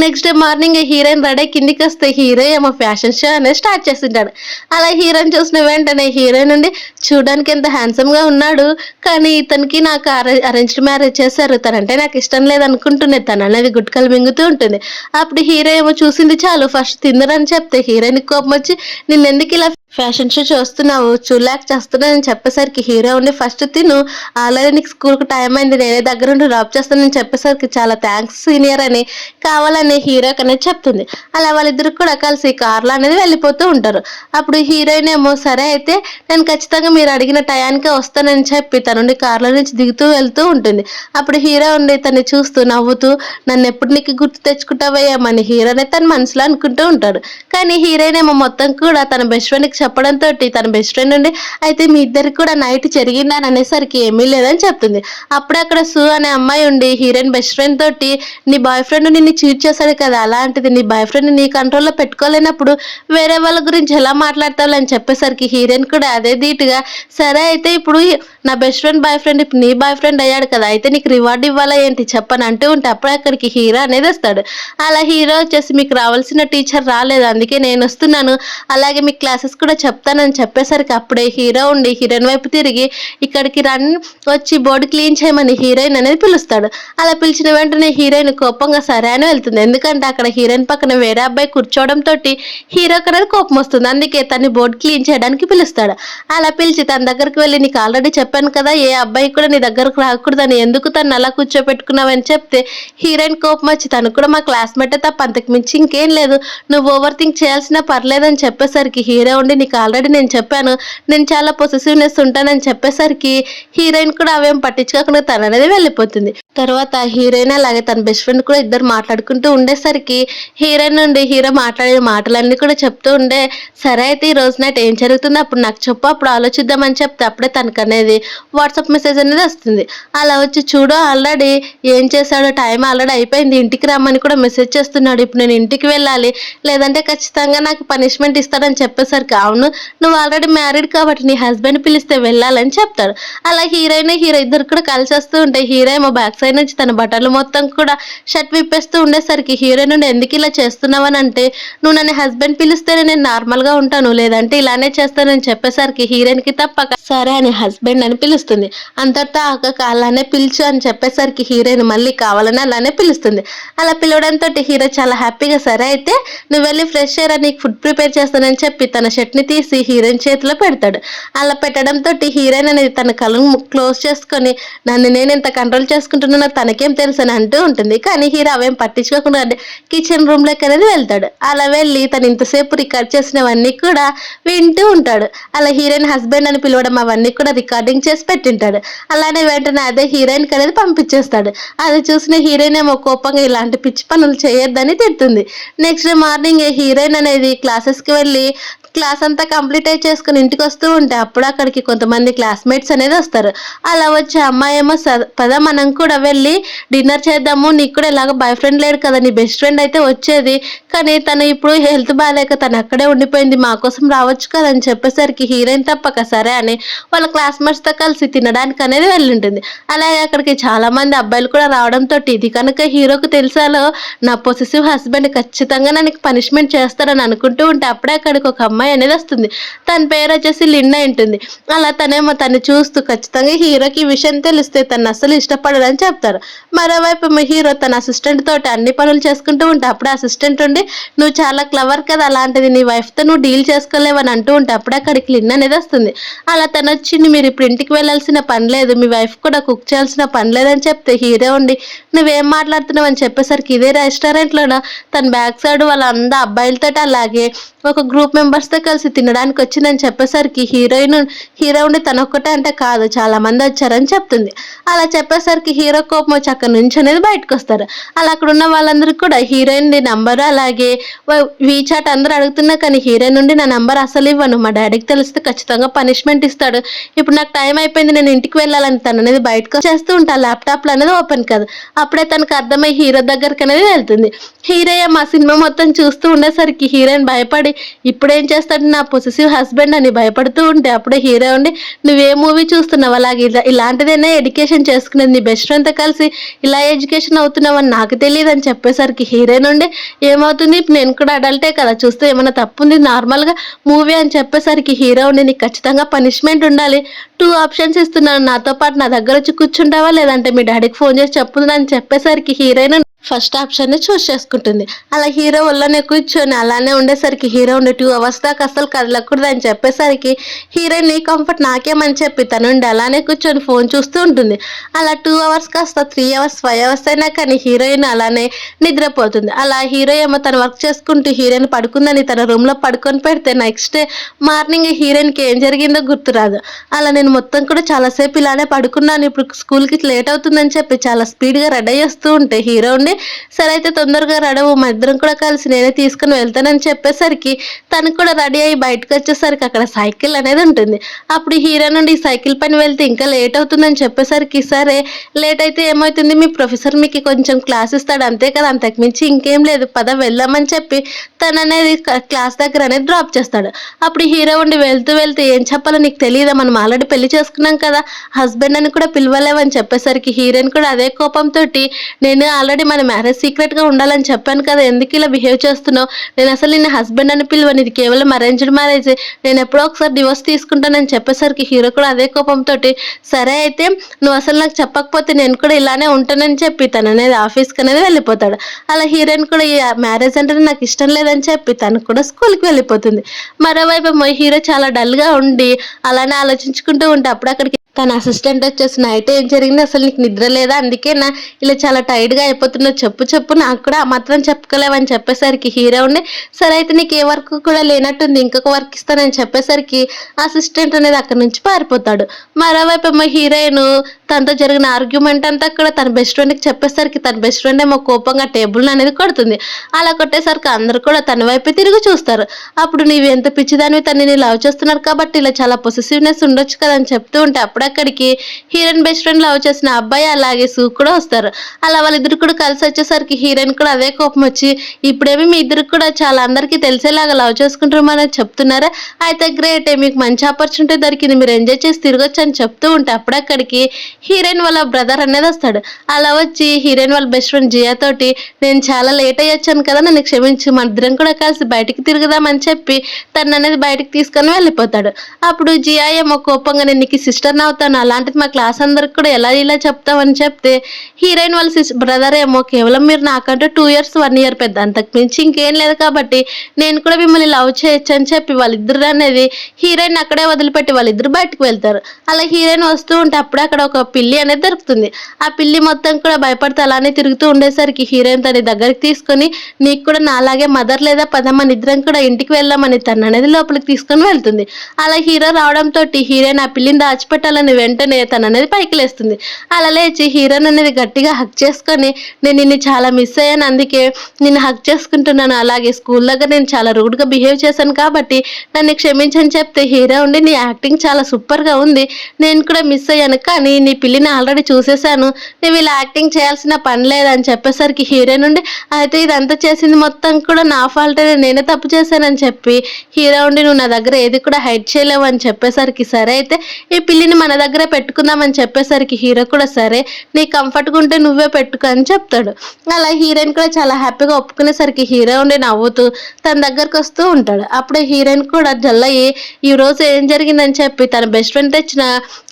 Next day morning heroine ready కిందికి వస్తే హీరో ఏమో ఫ్యాషన్ షో అనేది స్టార్ట్ చేస్తుంటాడు. అలా హీరోయిన్ చూసిన వెంటనే హీరోయిన్ నుండి చూడడానికి ఎంత హ్యాండ్సమ్గా ఉన్నాడు కానీ ఇతనికి నాకు అరేంజ్డ్ మ్యారేజ్ చేశారు, తనంటే నాకు ఇష్టం లేదనుకుంటుంది, తను అనేది గుట్కలు మింగుతూ ఉంటుంది. అప్పుడు హీరో ఏమో చూసింది చాలు ఫస్ట్ తిందరని చెప్తే హీరోయిన్ కోపం వచ్చి నిన్నెందుకు ఇలా ఫ్యాషన్ షో చూస్తున్నావు చూలాక్ చేస్తున్నానని చెప్పేసరికి హీరో ఉండి ఫస్ట్ తిను, ఆల్రెడీ నీకు స్కూల్కి టైం అయింది నేనే దగ్గర ఉండి డ్రాప్ చేస్తానని చెప్పేసరికి చాలా థ్యాంక్స్ సీనియర్ అని కావాలని హీరోకి అనేది చెప్తుంది. అలా వాళ్ళిద్దరు కూడా కలిసి కార్లో అనేది వెళ్ళిపోతూ ఉంటారు. అప్పుడు హీరోయిన్ ఏమో సరే అయితే నేను ఖచ్చితంగా మీరు అడిగిన టయానికే వస్తానని చెప్పి తన నుండి కార్లో నుంచి దిగుతూ వెళ్తూ ఉంటుంది. అప్పుడు హీరో ఉండి తను చూస్తూ నవ్వుతూ నన్ను ఎప్పుడు నీకు గుర్తు తెచ్చుకుంటావయ్యామని హీరోనే తన మనసులో అనుకుంటూ ఉంటాడు. కానీ హీరోయిన్ ఏమో మొత్తం కూడా తన బెస్ట్ ఫ్రెండ్కి చెప్పడంతో తన బెస్ట్ ఫ్రెండ్ నుండి అయితే మీ ఇద్దరికి కూడా నైట్ జరిగిందని అనేసరికి ఏమీ లేదని చెప్తుంది. అప్పుడే అక్కడ సు అనే అమ్మాయి ఉండి హీరోయిన్ బెస్ట్ ఫ్రెండ్ తోటి నీ బాయ్ ఫ్రెండ్ నిన్ను చీట్ చేశాడు కదా, అలాంటిది నీ బాయ్ ఫ్రెండ్ నీ కంట్రోల్లో పెట్టుకోలేనప్పుడు వేరే వాళ్ళ గురించి ఎలా మాట్లాడతావు అని చెప్పేసరికి హీరోయిన్ కూడా అదే ధీటుగా సరే అయితే ఇప్పుడు నా బెస్ట్ ఫ్రెండ్ బాయ్ ఫ్రెండ్ ఇప్పుడు నీ బాయ్ ఫ్రెండ్ అయ్యాడు కదా అయితే నీకు రివార్డ్ ఇవ్వాలా ఏంటి చెప్పని అంటూ ఉంటే అప్పుడే అక్కడికి హీరో అనేది వస్తాడు. అలా హీరో వచ్చేసి మీకు రావాల్సిన టీచర్ రాలేదు అందుకే నేను వస్తున్నాను, అలాగే మీ క్లాసెస్ కూడా చెప్తానని చెప్పేసరికి అప్పుడే హీరో ఉండి హీరోయిన్ వైపు తిరిగి ఇక్కడికి వచ్చి బోర్డు క్లీన్ చేయమని హీరోయిన్ అనేది పిలుస్తాడు. అలా పిలిచిన వెంటనే హీరోయిన్ కోపంగా సరే అని వెళ్తుంది. ఎందుకంటే అక్కడ హీరోయిన్ పక్కన వేరే అబ్బాయి కూర్చోవడంతో హీరోకి అనేది కోపం వస్తుంది. అందుకే తన్ని బోర్డు క్లీన్ చేయడానికి పిలుస్తాడు. అలా పిలిచి తన దగ్గరికి వెళ్ళి నీకు ఆల్రెడీ చెప్పాను కదా ఏ అబ్బాయి కూడా నీ దగ్గరకు రాకూడదని, ఎందుకు తను అలా కూర్చోపెట్టుకున్నావని చెప్తే హీరోయిన్ కోపం వచ్చి తను కూడా మా క్లాస్మేటే తప్ప అంతకు మించి ఇంకేం లేదు, నువ్వు ఓవర్ థింక్ చేయాల్సిన పర్లేదని చెప్పేసరికి హీరో ఉండి నీకు ఆల్రెడీ నేను చెప్పాను నేను చాలా పొసెసివ్నెస్ ఉంటానని చెప్పేసరికి హీరోయిన్ కూడా అవేం పట్టించుకోకుండా తను అనేది వెళ్ళిపోతుంది. తర్వాత హీరోయిన్ అలాగే తన బెస్ట్ ఫ్రెండ్ కూడా ఇద్దరు మాట్లాడుకుంటూ ఉండేసరికి హీరోయిన్ నుండి హీరో మాట్లాడే మాటలన్నీ కూడా చెప్తూ ఉండే సరే అయితే ఈ రోజు నైట్ ఏం జరుగుతుందో అప్పుడు నాకు చెప్పు అప్పుడు ఆలోచిద్దామని చెప్తే అప్పుడే తనకు అనేది వాట్సాప్ మెసేజ్ అనేది వస్తుంది. అలా వచ్చి చూడు ఆల్రెడీ ఏం చేశాడో టైం ఆల్రెడీ అయిపోయింది ఇంటికి రమ్మని కూడా మెసేజ్ చేస్తున్నాడు, ఇప్పుడు నేను ఇంటికి వెళ్ళాలి లేదంటే ఖచ్చితంగా నాకు పనిష్మెంట్ ఇస్తాడని చెప్పేసరికి అవును నువ్వు ఆల్రెడీ మ్యారీడ్ కాబట్టి నీ హస్బెండ్ పిలిస్తే వెళ్ళాలని చెప్తాడు. అలా హీరోయిన్ హీరో ఇద్దరు కూడా కలిసి వస్తూ ఉంటే హీరో ఏమో బ్యాక్ సైడ్ నుంచి తన బట్టలు మొత్తం కూడా షర్ట్ విప్పేస్తూ ఉండేసరికి హీరోయిన్ నుండి ఎందుకు ఇలా చేస్తున్నావని అంటే నువ్వు నన్ను హస్బెండ్ పిలిస్తేనే నేను నార్మల్గా ఉంటాను లేదంటే ఇలానే చేస్తానని చెప్పేసరికి హీరోయిన్కి తప్పక సరే అని హస్బెండ్ అని పిలుస్తుంది. అంతటా అలానే పిలుచు అని చెప్పేసరికి హీరోయిన్ మళ్ళీ కావాలని అలానే పిలుస్తుంది. అలా పిలవడంతో హీరో చాలా హ్యాపీగా సరే అయితే నువ్వు వెళ్ళి ఫ్రెష్ అయ్యారా నీకు ఫుడ్ ప్రిపేర్ చేస్తానని చెప్పి తన షర్ట్ని తీసి హీరోయిన్ చేతిలో పెడతాడు. అలా పెట్టడంతో హీరోయిన్ అనేది తన కళ్ళను క్లోజ్ చేసుకొని నన్ను నేను ఎంత కంట్రోల్ చేసుకుంటున్నానో తనకేం తెలుసు అని అంటూ ఉంటుంది. కానీ హీరో అవేం పట్టించుకోకుండా కిచెన్ రూమ్లోకి అనేది వెళ్తాడు. అలా వెళ్ళి తను ఇంతసేపు రికార్డ్ చేసినవన్నీ కూడా వింటూ ఉంటాడు. అలా హీరోయిన్ హస్బెండ్ అని పిలవడం అవన్నీ కూడా రికార్డింగ్ చేసి పెట్టింటాడు. అలానే వెంటనే అదే హీరోయిన్కి అనేది పంపించేస్తాడు. అది చూసిన హీరోయిన్ ఏమో కోపంగా ఇలాంటి పిచ్చి పనులు చేయొద్దని తిడుతుంది. నెక్స్ట్ డే మార్నింగ్ హీరోయిన్ అనేది క్లాసెస్కి వెళ్ళి క్లాస్ అంతా కంప్లీట్ అయి చేసుకుని ఇంటికి వస్తూ ఉంటే అప్పుడు అక్కడికి కొంతమంది క్లాస్మేట్స్ అనేది వస్తారు. అలా వచ్చే అమ్మాయి ఏమో పద మనం కూడా వెళ్ళి డిన్నర్ చేద్దాము, నీకు కూడా ఇలాగ బాయ్ ఫ్రెండ్ లేడు కదా, నీ బెస్ట్ ఫ్రెండ్ అయితే వచ్చేది, కానీ తను ఇప్పుడు హెల్త్ బాగాలేక తను అక్కడే ఉండిపోయింది, మా కోసం రావచ్చు కదా అని చెప్పేసరికి హీరోయిన్ తప్పక సరే అని వాళ్ళ క్లాస్మేట్స్తో కలిసి తినడానికి అనేది వెళ్ళింటుంది. అలాగే అక్కడికి చాలా మంది అబ్బాయిలు కూడా రావడంతో ఇది కనుక హీరోకు తెలిసాలో నా పొసెసివ్ హస్బెండ్ ఖచ్చితంగా నాకు పనిష్మెంట్ చేస్తారని అనుకుంటూ ఉంటే అప్పుడే అక్కడికి ఒక అమ్మాయి అనేది వస్తుంది. తన పేరు వచ్చేసి లిన్నా ఉంటుంది. అలా తనేమో తను చూస్తూ ఖచ్చితంగా హీరోకి ఈ విషయం తెలిస్తే తను అస్సలు ఇష్టపడదని చెప్తారు. మరోవైపు మీ హీరో తన అసిస్టెంట్ తోటి అన్ని పనులు చేసుకుంటూ ఉంటే అప్పుడే అసిస్టెంట్ ఉండి నువ్వు చాలా క్లవర్ కదా, అలాంటిది నీ వైఫ్తో నువ్వు డీల్ చేసుకోలేవని అంటూ ఉంటే అప్పుడే అక్కడికి లిన్నా అనేది వస్తుంది. అలా తను వచ్చి మీరు ఇప్పుడు ఇంటికి వెళ్ళాల్సిన పని లేదు, మీ వైఫ్ కూడా కుక్ చేయాల్సిన పని లేదని చెప్తే హీరో ఉండి నువ్వేం మాట్లాడుతున్నావు అని చెప్పేసరికి ఇదే రెస్టారెంట్లోన తన బ్యాక్ సైడ్ వాళ్ళ అబ్బాయిలతో అలాగే ఒక గ్రూప్ మెంబర్స్తో కలిసి తినడానికి వచ్చిందని చెప్పేసరికి హీరో ఉండి తన ఒక్కటే అంటే కాదు చాలా మంది వచ్చారని చెప్తుంది. అలా చెప్పేసరికి హీరో కోపం వచ్చి అక్కడ నుంచి అనేది బయటకు వస్తారు. అలా అక్కడ ఉన్న వాళ్ళందరికీ కూడా హీరోయిన్ నంబర్ అలాగే వీచాట్ అందరూ అడుగుతున్నా కానీ హీరోయిన్ నుండి నా నంబర్ అసలు ఇవ్వను, మా డాడీకి తెలిస్తే ఖచ్చితంగా పనిష్మెంట్ ఇస్తాడు, ఇప్పుడు నాకు టైం అయిపోయింది నేను ఇంటికి వెళ్ళాలని తను అనేది బయటకు చేస్తూ ఉంటా ల్యాప్టాప్లో అనేది ఓపెన్ కాదు. అప్పుడే తనకు అర్థమై హీరో దగ్గరికి అనేది వెళ్తుంది. హీరో మా సినిమా మొత్తం చూస్తూ ఉండేసరికి హీరోయిన్ భయపడి ఇప్పుడేం చేస్తాడు నా పొసెసివ్ హస్బెండ్ అని భయపడుతూ ఉంటే అప్పుడే హీరో ఉండి నువ్వే మూవీ చూస్తున్నావు, అలాగే ఇలాంటిదైనా ఎడ్యుకేషన్ చేసుకునేది, నీ బెస్ట్ ఫ్రెండ్తో కలిసి ఇలా ఎడ్యుకేషన్ అవుతున్నావు అని నాకు తెలియదు అని చెప్పేసరికి హీరో నుండి ఏమవుతుంది నేను కూడా అడల్టే కదా, చూస్తే ఏమైనా తప్పుంది నార్మల్గా మూవీ అని చెప్పేసరికి హీరో ఉండి నీకు ఖచ్చితంగా పనిష్మెంట్ ఉండాలి, 2 ఆప్షన్స్ ఇస్తున్నాను, నాతో పాటు నా దగ్గర వచ్చి కూర్చుంటావా లేదంటే మీ డాడీకి ఫోన్ చేసి చెప్పుంది అని చెప్పేసరికి హీరోయిన్ ఫస్ట్ ఆప్షన్ని చూస్ చేసుకుంటుంది. అలా హీరో వల్లనే కూర్చొని అలానే ఉండేసరికి హీరో ఉండే 2 అవర్స్ దాకా అసలు కదలకూడదు అని చెప్పేసరికి హీరోయిన్ నీ కంఫర్ట్ నాకేమని చెప్పి తనుండి అలానే కూర్చొని ఫోన్ చూస్తూ ఉంటుంది. అలా 2 అవర్స్ కాస్త 3 అవర్స్ 5 అవర్స్ అయినా కానీ హీరోయిన్ అలానే నిద్రపోతుంది. అలా హీరో ఏమో తను వర్క్ చేసుకుంటూ హీరోయిన్ పడుకుందని తన రూమ్లో పడుకొని పెడితే నెక్స్ట్ డే మార్నింగ్ హీరోయిన్కి ఏం జరిగిందో గుర్తురాదు. అలా నేను మొత్తం కూడా చాలాసేపు ఇలానే పడుకున్నాను, ఇప్పుడు స్కూల్కి లేట్ అవుతుందని చెప్పి చాలా స్పీడ్గా రెడీ చేస్తూ ఉంటే హీరో ఉండి సరే అయితే తొందరగా రెడవు, మా ఇద్దరం కూడా కలిసి నేనే తీసుకుని వెళ్తానని చెప్పేసరికి తను కూడా రెడీ అయ్యి బయటకు వచ్చేసరికి అక్కడ సైకిల్ అనేది ఉంటుంది. అప్పుడు హీరో నుండి సైకిల్ పైన వెళ్తే ఇంకా లేట్ అవుతుందని చెప్పేసరికి సరే లేట్ అయితే ఏమవుతుంది, మీ ప్రొఫెసర్ మీకు కొంచెం క్లాస్ ఇస్తాడు అంతే కదా, అంతకుమించి ఇంకేం లేదు పద వెళ్దామని చెప్పి తను అనేది క్లాస్ దగ్గర అనేది డ్రాప్ చేస్తాడు. అప్పుడు హీరో ఉండి వెళ్తూ ఏం చెప్పాలో నీకు తెలియదా, మనం ఆల్రెడీ పెళ్లి చేసుకున్నాం కదా, హస్బెండ్ అని కూడా పిలవలేవని చెప్పేసరికి హీరోయిన్ కూడా అదే కోపంతో నేను ఆల్రెడీ మన మ్యారేజ్ సీక్రెట్గా ఉండాలని చెప్పాను కదా, ఎందుకు ఇలా బిహేవ్ చేస్తున్నావు, నేను అసలు నిన్న హస్బెండ్ అని పిలువని, ఇది కేవలం అరేంజ్డ్ మ్యారేజ్, నేను ఎప్పుడో ఒకసారి డివోర్స్ తీసుకుంటానని చెప్పేసరికి హీరో కూడా అదే కోపంతో సరే అయితే నువ్వు అసలు నాకు చెప్పకపోతే నేను కూడా ఇలానే ఉంటానని చెప్పి తను అనేది ఆఫీస్కి అనేది వెళ్ళిపోతాడు. అలా హీరోయిన్ కూడా ఈ మ్యారేజ్ అంటే నాకు ఇష్టం లేదని చెప్పి తను కూడా స్కూల్కి వెళ్ళిపోతుంది. మరోవైపు హీరో చాలా డల్గా ఉండి అలానే ఆలోచించుకుంటూ ఉంటే అప్పుడు అక్కడికి తన అసిస్టెంట్ వచ్చేసి నైట్ ఏం జరిగింది అసలు నీకు నిద్ర లేదా, అందుకేనా ఇలా చాలా టైర్డ్గా అయిపోతున్నావు, చెప్పు నాకు కూడా ఆ మాత్రం చెప్పుకోలేవని చెప్పేసరికి హీరో ఉండి సరే అయితే నీకు ఏ వర్క్ కూడా లేనట్టుంది ఇంకొక వర్క్ ఇస్తానని చెప్పేసరికి అసిస్టెంట్ అనేది అక్కడి నుంచి పారిపోతాడు. మరోవైపు హీరోయిన్ తనతో జరిగిన ఆర్గ్యుమెంట్ అంతా కూడా తన బెస్ట్ ఫ్రెండ్కి చెప్పేసరికి తన బెస్ట్ ఫ్రెండ్ ఏమో కోపంగా టేబుల్ అనేది కొడుతుంది. అలా కొట్టేసరికి అందరూ కూడా తన వైపు తిరిగి చూస్తారు. అప్పుడు నీవు ఎంత పిచ్చిదానివి, తనని లవ్ చేస్తున్నారు కాబట్టి ఇలా చాలా పొసెసివ్నెస్ ఉండొచ్చు కదా అని చెప్తూ ఉంటే అక్కడికి హీరోయిన్ బెస్ట్ ఫ్రెండ్ లవ్ చేసిన అబ్బాయి అలాగే సూ కూడా వస్తారు. అలా వాళ్ళిద్దరు కూడా కలిసి వచ్చేసరికి హీరోయిన్ కూడా అదే కోపం వచ్చి ఇప్పుడేమి మీ ఇద్దరు కూడా చాలా అందరికీ తెలిసేలాగా లవ్ చేసుకుంటారని చెప్తున్నారా, అయితే గ్రేట్, మీకు మంచి ఆపర్చునిటీ దొరికింది, మీరు ఎంజాయ్ చేసి తిరగొచ్చు అని చెప్తూ ఉంటే అక్కడికి హీరోయిన్ వాళ్ళ బ్రదర్ అనేది వస్తాడు. అలా వచ్చి హీరోయిన్ వాళ్ళ బెస్ట్ ఫ్రెండ్ జియా తోటి నేను చాలా లేట్ అయ్యొచ్చాను కదా, నన్ను క్షమించి మన ఇద్దరం కూడా కలిసి బయటికి తిరుగుదామని చెప్పి తను అనేది బయటికి తీసుకొని వెళ్ళిపోతాడు. అప్పుడు జియా ఏమో కోపంగా నేను నీకు సిస్టర్ అవుతాను, అలాంటిది మా క్లాస్ అందరికి కూడా ఎలా ఇలా చెప్తామని చెప్తే హీరోయిన్ వాళ్ళ బ్రదర్ ఏమో కేవలం మీరు నాకంటే 2 years 1 year పెద్ద, అంతకు మించి ఇంకేం లేదు కాబట్టి నేను కూడా మిమ్మల్ని లవ్ చేయొచ్చు అని చెప్పి వాళ్ళిద్దరు అనేది హీరోయిన్ అక్కడే వదిలిపెట్టి వాళ్ళిద్దరు బయటకు వెళ్తారు. అలా హీరోయిన్ వస్తూ ఉంటే అప్పుడే అక్కడ ఒక పిల్లి అనేది దొరుకుతుంది. ఆ పిల్లి మొత్తం కూడా భయపడితే అలానే తిరుగుతూ ఉండేసరికి హీరోయిన్ తన దగ్గరికి తీసుకొని నీకు కూడా నాలాగే మదర్ లేదా పదమ్మ నిద్రం కూడా ఇంటికి వెళ్దామని తన అనేది లోపలికి తీసుకొని వెళ్తుంది. అలా హీరో రావడంతో హీరోయిన్ ఆ పిల్లిని దాచిపెట్టాలని వెంటనే తన అనేది పైకి లేస్తుంది. అలా లేచి హీరోయిన్ అనేది గట్టిగా హక్ చేసుకొని నేను నిన్ను చాలా మిస్ అయ్యాను, అందుకే నిన్ను హక్ చేసుకుంటున్నాను, అలాగే స్కూల్ దగ్గర నేను చాలా రూడ్గా బిహేవ్ చేశాను కాబట్టి నన్ను క్షమించని చెప్తే హీరో ఉండి నీ యాక్టింగ్ చాలా సూపర్గా ఉంది, నేను కూడా మిస్ అయ్యాను కానీ నీ పిల్లిని ఆల్రెడీ చూసేశాను, నువ్వు ఇలా యాక్టింగ్ చేయాల్సిన పని లేదని చెప్పేసరికి హీరో నుండి అయితే ఇదంతా చేసింది మొత్తం కూడా నా ఫాల్టే, నేనే తప్పు చేశానని చెప్పి హీరో ఉండి నువ్వు నా దగ్గర ఏది కూడా హైడ్ చేయలేవు అని చెప్పేసరికి సరే అయితే ఈ పిల్లిని మన దగ్గరే పెట్టుకుందామని చెప్పేసరికి హీరో కూడా సరే నీ కంఫర్ట్గా ఉంటే నువ్వే పెట్టుకో అని చెప్తాడు. అలా హీరోయిన్ కూడా చాలా హ్యాపీగా ఒప్పుకునేసరికి హీరో ఉండి నవ్వుతూ తన దగ్గరకు వస్తూ ఉంటాడు. అప్పుడే హీరోయిన్ కూడా జల్లయ్యి ఈ రోజు ఏం జరిగిందని చెప్పి తన బెస్ట్ ఫ్రెండ్ తెచ్చిన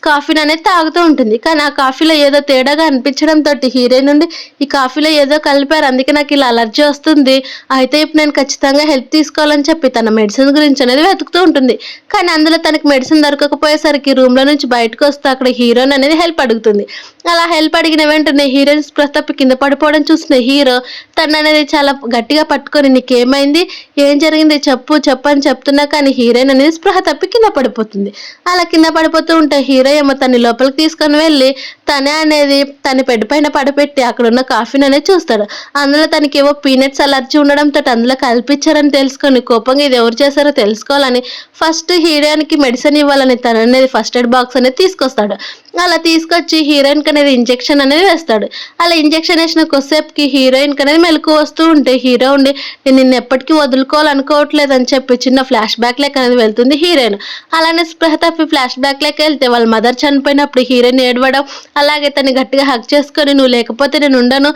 కాఫీని అనేది తాగుతూ ఉంటుంది. కానీ ఆ కాఫీలో ఏదో తేడాగా అనిపించడంతో హీరోయిన్ నుండి ఈ కాఫీలో ఏదో కలిపారు, అందుకే నాకు ఇలా అలర్జీ వస్తుంది, అయితే ఇప్పుడు నేను ఖచ్చితంగా హెల్ప్ తీసుకోవాలని చెప్పి తన మెడిసిన్ గురించి అనేది వెతుకుతూ ఉంటుంది. కానీ అందులో తనకి మెడిసిన్ దొరకకపోయేసరికి రూమ్లో నుంచి బయటకు వస్తూ అక్కడ హీరోయిన్ అనేది హెల్ప్ అడుగుతుంది. అలా హెల్ప్ అడిగిన వెంటనే హీరోయిన్ స్పృహ తప్పి కింద పడిపోవడం చూసిన హీరో తను అనేది చాలా గట్టిగా పట్టుకొని నీకేమైంది, ఏం జరిగింది చెప్పు చెప్పు అని చెప్తున్నా కానీ హీరోయిన్ అనేది స్పృహ తప్పి కింద పడిపోతుంది. అలా కింద పడిపోతూ ఉంటే హీరో ఏమో తన లోపలికి తీసుకొని వెళ్ళి తనే అనేది తన బెడ్ పైన పడపెట్టి అక్కడ ఉన్న కాఫీని అనేది చూస్తాడు. అందులో తనకి ఏవో పీనట్స్ అలర్జీ ఉండడంతో అందులో కల్పించారని తెలుసుకొని కోపంగా ఇది ఎవరు చేశారో తెలుసుకోవాలని ఫస్ట్ హీరోయిన్కి మెడిసిన్ ఇవ్వాలని తను అనేది ఫస్ట్ ఎయిడ్ బాక్స్ అనేది తీసుకొస్తాడు. అలా తీసుకొచ్చి హీరోయిన్కి అనేది ఇంజెక్షన్ అనేది వేస్తాడు. అలా ఇంజెక్షన్ వేసిన కొద్దిసేపుకి హీరోయిన్కి అనేది మెలకు వస్తూ ఉంటే హీరో ఉండి నేను నిన్ను ఎప్పటికీ వదులుకోవాలనుకోవట్లేదు అని చెప్పి చిన్న ఫ్లాష్ బ్యాక్ లెక్క అనేది వెళ్తుంది హీరోయిన్. అలానే స్పృహ తప్పి ఫ్లాష్ బ్యాక్ లెక్క వెళ్తే వాళ్ళ మదర్ చనిపోయినప్పుడు హీరోయిన్ ఏడవడం, అలాగే తను గట్టిగా హక్ చేసుకొని నువ్వు లేకపోతే నేను ఉండను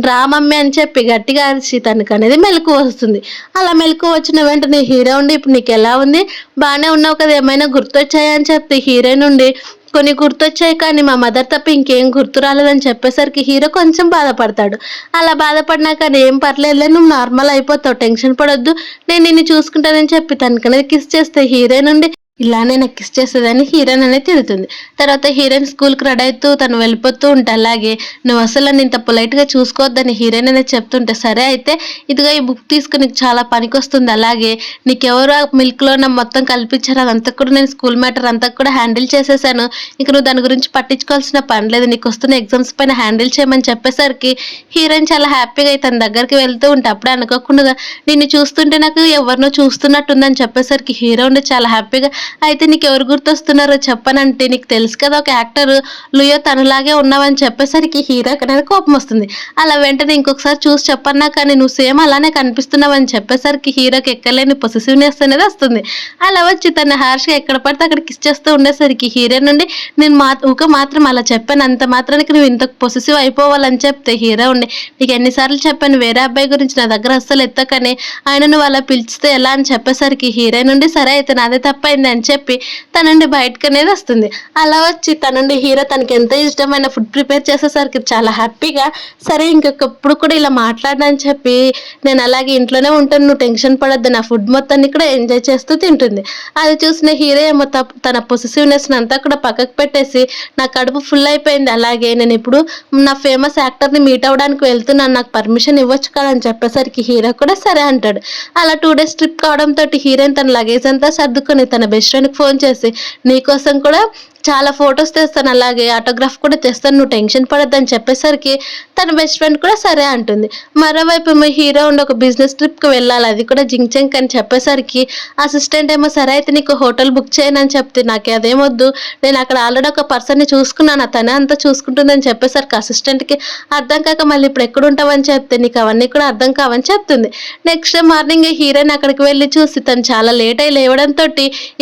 రా మమ్మీ అని చెప్పి గట్టిగా అరిచి తనకు అనేది మెలకు వస్తుంది. అలా మెలకు వచ్చిన వెంటనే హీరో ఉండి ఇప్పుడు నీకు ఎలా ఉంది, బాగానే ఉన్నావు కదా, ఏమైనా గుర్తొచ్చాయా అని చెప్తే హీరోయిన్ నుండి కొన్ని గుర్తొచ్చాయి కానీ మా మదర్ తప్ప ఇంకేం గుర్తు రాలేదని చెప్పేసరికి హీరో కొంచెం బాధపడతాడు. అలా బాధపడినా కానీ ఏం పర్లేదులే నువ్వు నార్మల్ అయిపోతావు, టెన్షన్ పడొద్దు, నేను నిన్ను చూసుకుంటానని చెప్పి తనకనేది కిస్ చేస్తే హీరోయిన్ నుండి ఇలానే నాకు కిస్ చేసేదని హీరోయిన్ అనేది తిడుతుంది. తర్వాత హీరోయిన్ స్కూల్కి రెడీ అవుతూ తను వెళ్ళిపోతూ ఉంటే అలాగే నువ్వు అసలు నన్ను ఇంత పొలైట్గా చూసుకోవద్దని హీరోయిన్ అనేది చెప్తుంటే సరే అయితే ఇదిగా ఈ బుక్ తీసుకుని నీకు చాలా పనికొస్తుంది, అలాగే నీకెవరో మిల్క్లో నా మొత్తం కల్పించారు అదంతా కూడా నేను స్కూల్ మ్యాటర్ అంతా కూడా హ్యాండిల్ చేసేసాను, ఇంక నువ్వు దాని గురించి పట్టించుకోవాల్సిన పని లేదు, నీకు వస్తున్న ఎగ్జామ్స్ పైన హ్యాండిల్ చేయమని చెప్పేసరికి హీరోయిన్ చాలా హ్యాపీగా తన దగ్గరికి వెళ్తూ ఉంటే అప్పుడే అనుకోకుండా నిన్ను చూస్తుంటే నాకు ఎవరినో చూస్తున్నట్టుందని చెప్పేసరికి హీరో ఉండి చాలా హ్యాపీగా అయితే నీకు ఎవరు గుర్తొస్తున్నారో చెప్పనంటే నీకు తెలుసు కదా ఒక యాక్టర్ లుయో తనలాగే ఉన్నావని చెప్పేసరికి హీరోకి అనేది కోపం వస్తుంది. అలా వెంటనే ఇంకొకసారి చూసి చెప్పన్నా కానీ నువ్వు సేమ్ అలానే కనిపిస్తున్నావని చెప్పేసరికి హీరోకి ఎక్కలేని పొసెసివ్నెస్ అనేది వస్తుంది. అలా వచ్చి తన హార్ష్గా ఎక్కడ పడితే అక్కడ కిస్ చేస్తూ ఉండేసరికి హీరో నుండి నేను మాత్రం అలా చెప్పాను, అంత మాత్రానికి నువ్వు ఇంత పొసెసివ్ అయిపోవాలని చెప్తే హీరో ఉండి నీకు ఎన్నిసార్లు చెప్పాను వేరే అబ్బాయి గురించి నా దగ్గర అస్సలు ఎత్తకని, ఆయన నువ్వు అలా పిలిచితే ఎలా అని చెప్పేసరికి హీరో నుండి సరే అయితే నాదే తప్పైంది అని చెప్పి తన నుండి బయటకు అనేది వస్తుంది. అలా వచ్చి తన నుండి హీరో తనకి ఎంత ఇష్టమైన ఫుడ్ ప్రిపేర్ చేసేసరికి చాలా హ్యాపీగా సరే ఇంకొకప్పుడు కూడా ఇలా మాట్లాడని చెప్పి నేను అలాగే ఇంట్లోనే ఉంటాను, నువ్వు టెన్షన్ పడొద్దు, నా ఫుడ్ మొత్తాన్ని కూడా ఎంజాయ్ చేస్తూ తింటుంది. అది చూసిన హీరో ఏమో తన పొసెసివ్నెస్ అంతా కూడా పక్కకు పెట్టేసి నా కడుపు ఫుల్ అయిపోయింది, అలాగే నేను ఇప్పుడు నా ఫేమస్ యాక్టర్ని మీట్ అవ్వడానికి వెళ్తున్నాను, నాకు పర్మిషన్ ఇవ్వచ్చు కదా అని చెప్పేసరికి హీరో కూడా సరే అంటాడు. అలా 2 days ట్రిప్ కావడంతో హీరోయిన్ తన లగేజ్ అంతా సర్దుకొని తన బెస్ట్ ఫ్రెండ్కి ఫోన్ చేసి నీకోసం కూడా చాలా ఫొటోస్ తెస్తాను, అలాగే ఆటోగ్రాఫ్ కూడా తెస్తాను, నువ్వు టెన్షన్ పడొద్దని చెప్పేసరికి తన బెస్ట్ ఫ్రెండ్ కూడా సరే అంటుంది. మరోవైపు మా హీరో ఉండి ఒక బిజినెస్ ట్రిప్కి వెళ్ళాలి, అది కూడా జింగ్చెంక్ అని చెప్పేసరికి అసిస్టెంట్ ఏమో సరే అయితే నీకు హోటల్ బుక్ చేయను అని చెప్తే నాకు అదేమొద్దు, నేను అక్కడ ఆల్రెడీ ఒక పర్సన్ని చూసుకున్నాను, అతనే అంతా చూసుకుంటుందని చెప్పేసరికి అసిస్టెంట్కి అర్థం కాక మళ్ళీ ఇప్పుడు ఎక్కడ ఉంటావని చెప్తే నీకు అవన్నీ కూడా అర్థం కావని చెప్తుంది. నెక్స్ట్ డే మార్నింగ్ హీరోయిన్ అక్కడికి వెళ్ళి చూసి తను చాలా లేట్ అయి లేవడంతో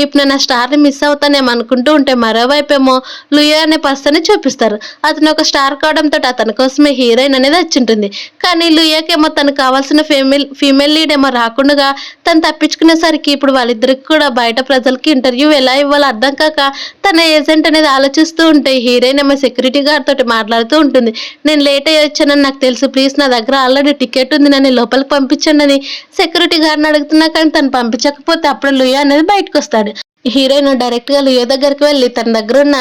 ఇప్పుడు నేను ఆ స్టార్ని మిస్ అవుతానేమో అనుకుంటూ ఉంటే మరోవైపేమో లుయో అనే పర్సన్ చూపిస్తారు. అతను ఒక స్టార్ కావడంతో అతని కోసమే హీరోయిన్ అనేది వచ్చింటుంది. కానీ లుయోకేమో తనకు కావాల్సిన ఫీమేల్ లీడ్ ఏమో రాకుండా తను తప్పించుకునేసరికి ఇప్పుడు వాళ్ళిద్దరికి కూడా బయట ప్రజలకి ఇంటర్వ్యూ ఎలా ఇవ్వాలో అర్థం కాక తన ఏజెంట్ అనేది ఆలోచిస్తూ ఉంటే హీరోయిన్ ఏమో సెక్యూరిటీ గార్డ్ తోటి మాట్లాడుతూ ఉంటుంది. నేను లేట్ అయ్యి వచ్చానని నాకు తెలుసు, ప్లీజ్ నా దగ్గర ఆల్రెడీ టికెట్ ఉంది, నన్ను లోపలికి పంపించండి అని సెక్యూరిటీ గార్డ్ని అడుగుతున్నా కానీ తను పంపించకపోతే అప్పుడు లుయో అనేది బయటకు వస్తాడు. హీరోయిన్ డైరెక్ట్‌గా లియో దగ్గరికి వెళ్ళి తన దగ్గరున్న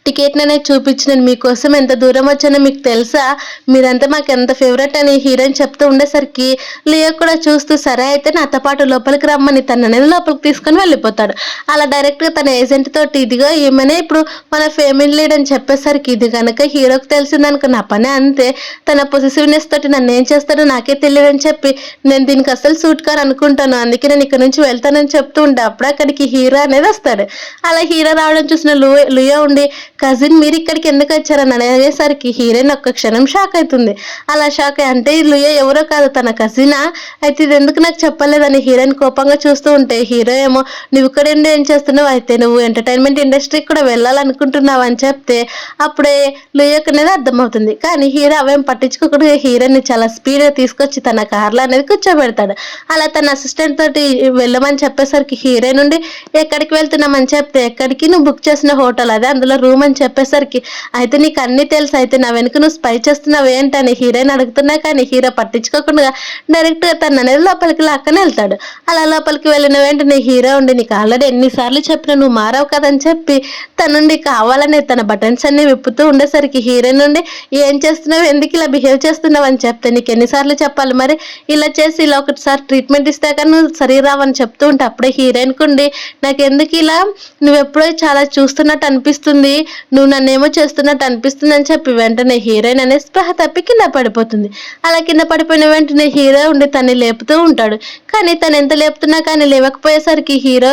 టికెట్‌ని అనేది చూపించి, "నేను మీకోసం ఎంత దూరం వచ్చానో మీకు తెలుసా? మీరంటే మాకెంత ఫేవరెట్" అని హీరోయిన్ చెప్తూ ఉండేసరికి లియో కూడా చూస్తూ, "సరే అయితే నాతో పాటు లోపలికి రమ్మని" తననేది లోపలికి తీసుకొని వెళ్ళిపోతాడు. అలా డైరెక్ట్‌గా తన ఏజెంట్ తోటి, "ఇదిగో ఈమెనే ఇప్పుడు మన ఫేమిలీ లీడ్" అని చెప్పేసరికి, ఇది గనక హీరోకి తెలిసిందనుకో నా పని అంతే. తన పొసెసివ్‌నెస్ తోటి నన్నేం చేస్తాడో నాకే తెలియదని చెప్పి, "నేను దీనికి అస్సలు సూట్ కాను అనుకుంటాను. అందుకే నేను ఇక్కడి నుంచి వెళ్తానని" చెప్తూ ఉంటే అప్పుడే అక్కడికి హీరో అనేది వస్తాడు. అలా హీరో రావడం చూసిన లియో ఉండి, "కజిన్ మీరు ఇక్కడికి ఎందుకు వచ్చారని" అడిగేసరికి హీరోయిన్ ఒక్క క్షణం షాక్ అవుతుంది. అలా షాక్ అయ్యి, "అంటే ఈ లియో ఎవరో కాదు తన కజినా? అయితే ఇది ఎందుకు నాకు చెప్పలేదని" హీరోయిన్ కోపంగా చూస్తూ ఉంటే హీరో ఏమో, "నువ్వు ఇక్కడ ఉండి ఏం చేస్తున్నావు? అయితే నువ్వు ఎంటర్టైన్మెంట్ ఇండస్ట్రీకి కూడా వెళ్ళాలనుకుంటున్నావు" అని చెప్తే అప్పుడే లియోకి అనేది అర్థమవుతుంది. కానీ హీరో అవేం పట్టించుకోకుండా హీరోయిన్ని చాలా స్పీడ్‌గా తీసుకొచ్చి తన కార్‌లో అనేది కూర్చోబెడతాడు. అలా తన అసిస్టెంట్ తోటి వెళ్ళమని చెప్పేసరికి హీరోయిన్ నుండి, "ఎక్కడికి వెళ్తున్నామని" చెప్తే, "ఎక్కడికి నువ్వు బుక్ చేసిన హోటల్ అదే అందులో రూమ్" అని చెప్పేసరికి, "అయితే నీకు అన్నీ తెలుసు, అయితే నా వెనుక నువ్వు స్పై చేస్తున్నావు ఏంటని" హీరోయిన్ అడుగుతున్నా కానీ హీరో పట్టించుకోకుండా డైరెక్ట్‌గా తననేది లోపలికి లాక్కొని వెళ్తాడు. అలా లోపలికి వెళ్ళిన వెంటనే హీరో ఉండి, "నీకు ఆల్రెడీ ఎన్నిసార్లు చెప్పినా నువ్వు మారవు కదని" చెప్పి తన నుండి కావాలనే తన బటన్స్ అన్ని విప్పుతూ ఉండేసరికి హీరోయిన్ నుండి, "ఏం చేస్తున్నావు? ఎందుకు ఇలా బిహేవ్ చేస్తున్నావు" అని చెప్తే, "నీకు ఎన్నిసార్లు చెప్పాలి మరి, ఇలా చేసి ఇలా ఒకటిసారి ట్రీట్మెంట్ ఇస్తే కానీ నువ్వు సరి రావని" చెప్తూ ఉంటే అప్పుడే హీరోయిన్‌కి ఉండి, "నాకెందుకు ఇలా నువ్వెప్పుడో చాలా చూస్తున్నట్టు అనిపిస్తుంది, నువ్వు నన్నేమో చేస్తున్నట్టు అనిపిస్తుంది" అని చెప్పి వెంటనే హీరోయిన్ అనేది స్పృహ తప్పి కింద పడిపోతుంది. అలా కింద పడిపోయిన వెంటనే హీరో ఉండి తన్ని లేపుతూ ఉంటాడు. కానీ తను ఎంత లేపుతున్నా కానీ లేవకపోయేసరికి హీరో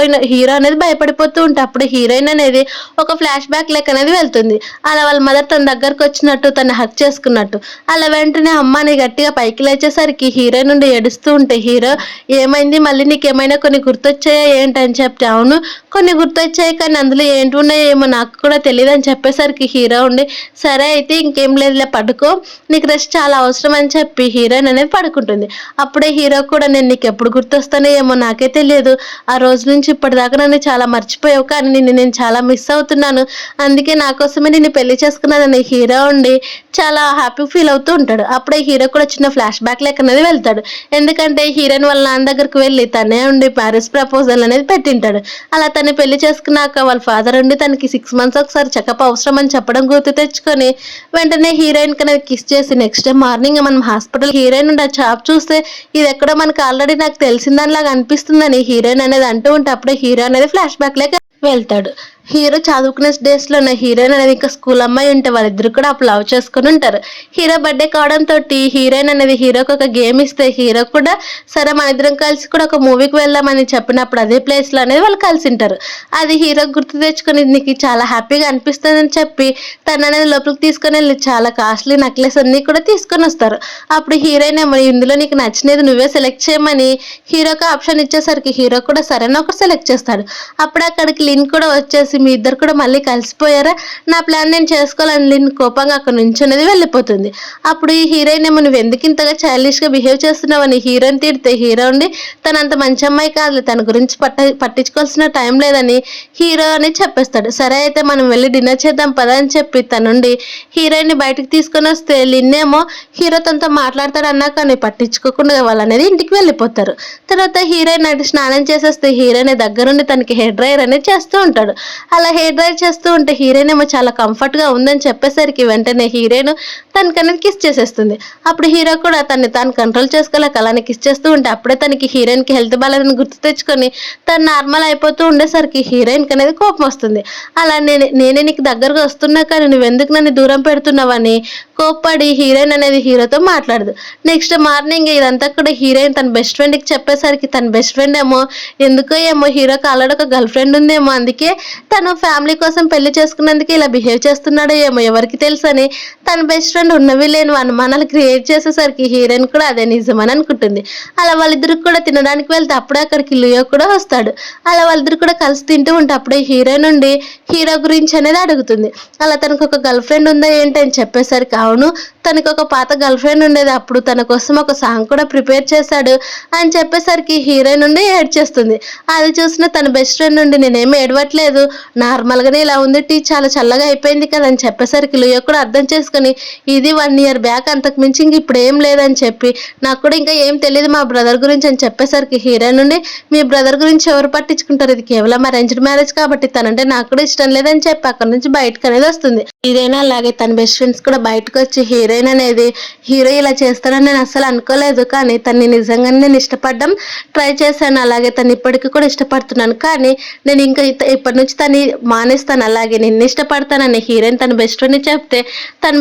అనేది భయపడిపోతూ ఉంటే అప్పుడు హీరోయిన్ అనేది ఒక ఫ్లాష్ బ్యాక్ లెక్క అనేది వెళ్తుంది. అలా వాళ్ళ మదర్ తన దగ్గరకు వచ్చినట్టు తను హగ్ చేసుకున్నట్టు. అలా వెంటనే అమ్మ అని గట్టిగా పైకి లేచేసరికి హీరోయిన్ నుండి ఏడుస్తూ ఉంటే హీరో, "ఏమైంది మళ్ళీ నీకేమైనా కొన్ని గుర్తొచ్చాయా ఏంటి" అని చెప్తే, "అవును కొన్ని గుర్తొచ్చాయి కానీ అందులో ఏంటి ఉన్నాయో ఏమో నాకు కూడా తెలియదు" అని చెప్పేసరికి హీరో ఉండి, "సరే అయితే ఇంకేం లేదులే పడుకో, నీకు రెస్ట్ చాలా అవసరం" అని చెప్పి హీరోయిన్ అనేది పడుకుంటుంది. అప్పుడే హీరో కూడా, "నేను నీకు ఎప్పుడు గుర్తొస్తానో ఏమో నాకే తెలియదు, ఆ రోజు నుంచి ఇప్పటిదాకా నన్ను చాలా మర్చిపోయావు కానీ నిన్ను నేను చాలా మిస్ అవుతున్నాను, అందుకే నా కోసమే నిన్ను పెళ్లి చేసుకున్నానని" హీరో ఉండి చాలా హ్యాపీ ఫీల్ అవుతూ ఉంటాడు. అప్పుడే హీరో కూడా చిన్న ఫ్లాష్ బ్యాక్ లెక్క అనేది వెళ్తాడు. ఎందుకంటే హీరోయిన్ వాళ్ళ నాన్న దగ్గరికి వెళ్ళి తనే ఉండి మ్యారేజ్ ప్రపోజల్ అనేది పెట్టింటాడు. అలా తను పెళ్లి చేసుకున్నాక వాళ్ళ ఫాదర్ ఉండి తనకి 6 మంత్స్ ఒకసారి చెకప్ అవసరం అని చెప్పడం గుర్తు తెచ్చుకొని వెంటనే హీరోయిన్ కనేది కిస్ చేసి నెక్స్ట్ డే మార్నింగ్ మనం హాస్పిటల్ హీరోయిన్ ఉండి ఆ చాప్ చూస్తే, "ఇది ఎక్కడో మనకు ఆల్రెడీ నాకు తెలిసిందానిలాగా అనిపిస్తుందని" హీరోయిన్ అనేది అంటూ ఉంటే అప్పుడే హీరో అనేది ఫ్లాష్ బ్యాక్ లేక వెళ్తాడు. హీరో చదువుకునే డేస్‌లోనే హీరోయిన్ అనేది ఇంకా స్కూల్ అమ్మాయి ఉంటే వాళ్ళిద్దరు కూడా అప్పుడు లవ్ చేసుకొని ఉంటారు. హీరో బర్త్‌డే కావడంతో హీరోయిన్ అనేది హీరోకి ఒక గేమ్ ఇస్తే హీరో కూడా, "సరే మన ఇద్దరం కలిసి కూడా ఒక మూవీకి వెళ్దామని" చెప్పినప్పుడు అదే ప్లేస్‌లో అనేది వాళ్ళు కలిసుంటారు. అది హీరో గుర్తు తెచ్చుకొని, "నీకు చాలా హ్యాపీగా అనిపిస్తుందని" చెప్పి తననేది లోపలికి తీసుకొనెళ్ళి చాలా కాస్ట్‌లీ నెక్లెస్ అన్నీ కూడా తీసుకొనొస్తారు. అప్పుడు హీరోయిన్ ఏమో, "ఇందులో నీకు నచ్చినది నువ్వే సెలెక్ట్ చేయమని" హీరోకి ఆప్షన్ ఇచ్చేసరికి హీరో కూడా సరే అని ఒకటి సెలెక్ట్ చేస్తాడు. అప్పుడే అక్కడికి లిన్ కూడా వచ్చేసి, "మీ ఇద్దరు కూడా మళ్ళీ కలిసిపోయారా? నా ప్లాన్ నేను చేసుకోవాలని" లిన్ కోపంగా అక్కడ నుంచొనేది వెళ్ళిపోతుంది. అప్పుడు ఈ హీరోయిన్ ఏమో, "నువ్వు ఎందుకు ఇంతగా చైల్డిష్‌గా బిహేవ్ చేస్తున్నావని" హీరోని తిడితే హీరో ఉండి, "తనంత మంచి అమ్మాయి కాదులే, తన గురించి పట్టించుకోవాల్సిన టైం లేదని" హీరో అని చెప్పేస్తాడు. "సరే అయితే మనం వెళ్ళి డిన్నర్ చేద్దాం పద" అని చెప్పి తనుండి హీరోయిన్‌ని బయటికి తీసుకొని వస్తే లిన్ ఏమో హీరో తనతో మాట్లాడతాడన్నా కానీ పట్టించుకోకుండా వాళ్ళనేది ఇంటికి వెళ్ళిపోతారు. తర్వాత హీరోయిన్ అటు స్నానం చేసేస్తే హీరోయిన్ దగ్గరుండి తనకి హెయిర్ డ్రైయర్ అనేది చేస్తూ ఉంటాడు. అలా హెయిర్ డ్రైర్ చేస్తూ ఉంటే హీరోయిన్ ఏమో చాలా కంఫర్ట్‌గా ఉందని చెప్పేసరికి వెంటనే హీరోయిన్ తనకనేది కిస్ చేసేస్తుంది. అప్పుడు హీరో కూడా తనని తాను కంట్రోల్ చేసుకోలేక అలానే కిస్ చేస్తూ ఉంటే అప్పుడే తనకి హీరోయిన్‌కి హెల్త్ బాలేదని గుర్తు తెచ్చుకొని తను నార్మల్ అయిపోతూ ఉండేసరికి హీరోయిన్‌కి అనేది కోపం వస్తుంది. అలా నేనే నీకు దగ్గరగా వస్తున్నా కానీ నువ్వెందుకు నన్ను దూరం పెడుతున్నావని కోప్పడి హీరోయిన్ అనేది హీరోతో మాట్లాడదు. నెక్స్ట్ మార్నింగ్ ఇదంతా కూడా హీరోయిన్ తన బెస్ట్ ఫ్రెండ్‌కి చెప్పేసరికి తన బెస్ట్ ఫ్రెండ్ ఏమో, ఎందుకో ఏమో హీరోకి ఆల్రెడీ ఒక గర్ల్ ఫ్రెండ్ ఉందేమో, అందుకే తను ఫ్యామిలీ కోసం పెళ్లి చేసుకున్నందుకే ఇలా బిహేవ్ చేస్తున్నాడో ఏమో ఎవరికి తెలుసని తన బెస్ట్ ఫ్రెండ్ ఉన్నవి లేని అనుమానాలు క్రియేట్ చేసేసరికి హీరోయిన్ కూడా అదే నిజమని అనుకుంటుంది. అలా వాళ్ళిద్దరు కూడా తినడానికి వెళ్తే అప్పుడే అక్కడికి లియో కూడా వస్తాడు. అలా వాళ్ళిద్దరు కూడా కలిసి తింటూ ఉంటే అప్పుడే హీరోయిన్ నుండి హీరో గురించి అనేది అడుగుతుంది. అలా తనకు ఒక గర్ల్ ఫ్రెండ్ ఉందా ఏంటి అని చెప్పేసరికి, అవును, తనకి ఒక పాత గర్ల్ ఫ్రెండ్ ఉండేది, అప్పుడు తన కోసం ఒక సాంగ్ కూడా ప్రిపేర్ చేశాడు అని చెప్పేసరికి హీరోయిన్ నుండి ఏడ్చేస్తుంది. అది చూసిన తన బెస్ట్ ఫ్రెండ్ నుండి నేనేమి ఏడవట్లేదు, నార్మల్గానే ఇలా ఉంది, టీ చాలా చల్లగా అయిపోయింది కదా అని చెప్పేసరికి లియో కూడా అర్థం చేసుకుని ఇది 1 year బ్యాక్, అంతకు మించి ఇంక ఇప్పుడు ఏం లేదని చెప్పి నాకు కూడా ఇంకా ఏం తెలియదు మా బ్రదర్ గురించి అని చెప్పేసరికి హీరోయిన్ నుండి మీ బ్రదర్ గురించి ఎవరు పట్టించుకుంటారు, ఇది కేవలం అరేంజ్డ్ మ్యారేజ్ కాబట్టి తనంటే నాకు కూడా ఇష్టం లేదని చెప్పి అక్కడ నుంచి బయటకు అనేది వస్తుంది. ఇదైనా అలాగే తన బెస్ట్ ఫ్రెండ్స్ కూడా బయటకు వచ్చి హీరోయిన్ అనేది హీరో ఇలా చేస్తాడని నేను అస్సలు అనుకోలేదు, కానీ తన్ని నిజంగానే నేను ఇష్టపడడం ట్రై చేశాను, అలాగే తను ఇప్పటికీ కూడా ఇష్టపడుతున్నాను, కానీ నేను ఇంకా ఇప్పటి నుంచి తను మానేస్తాను, అలాగే నిన్ను ఇష్టపడతానని హీరోయిన్ తన బెస్ట్ ఫ్రెండ్ని చెప్తే తన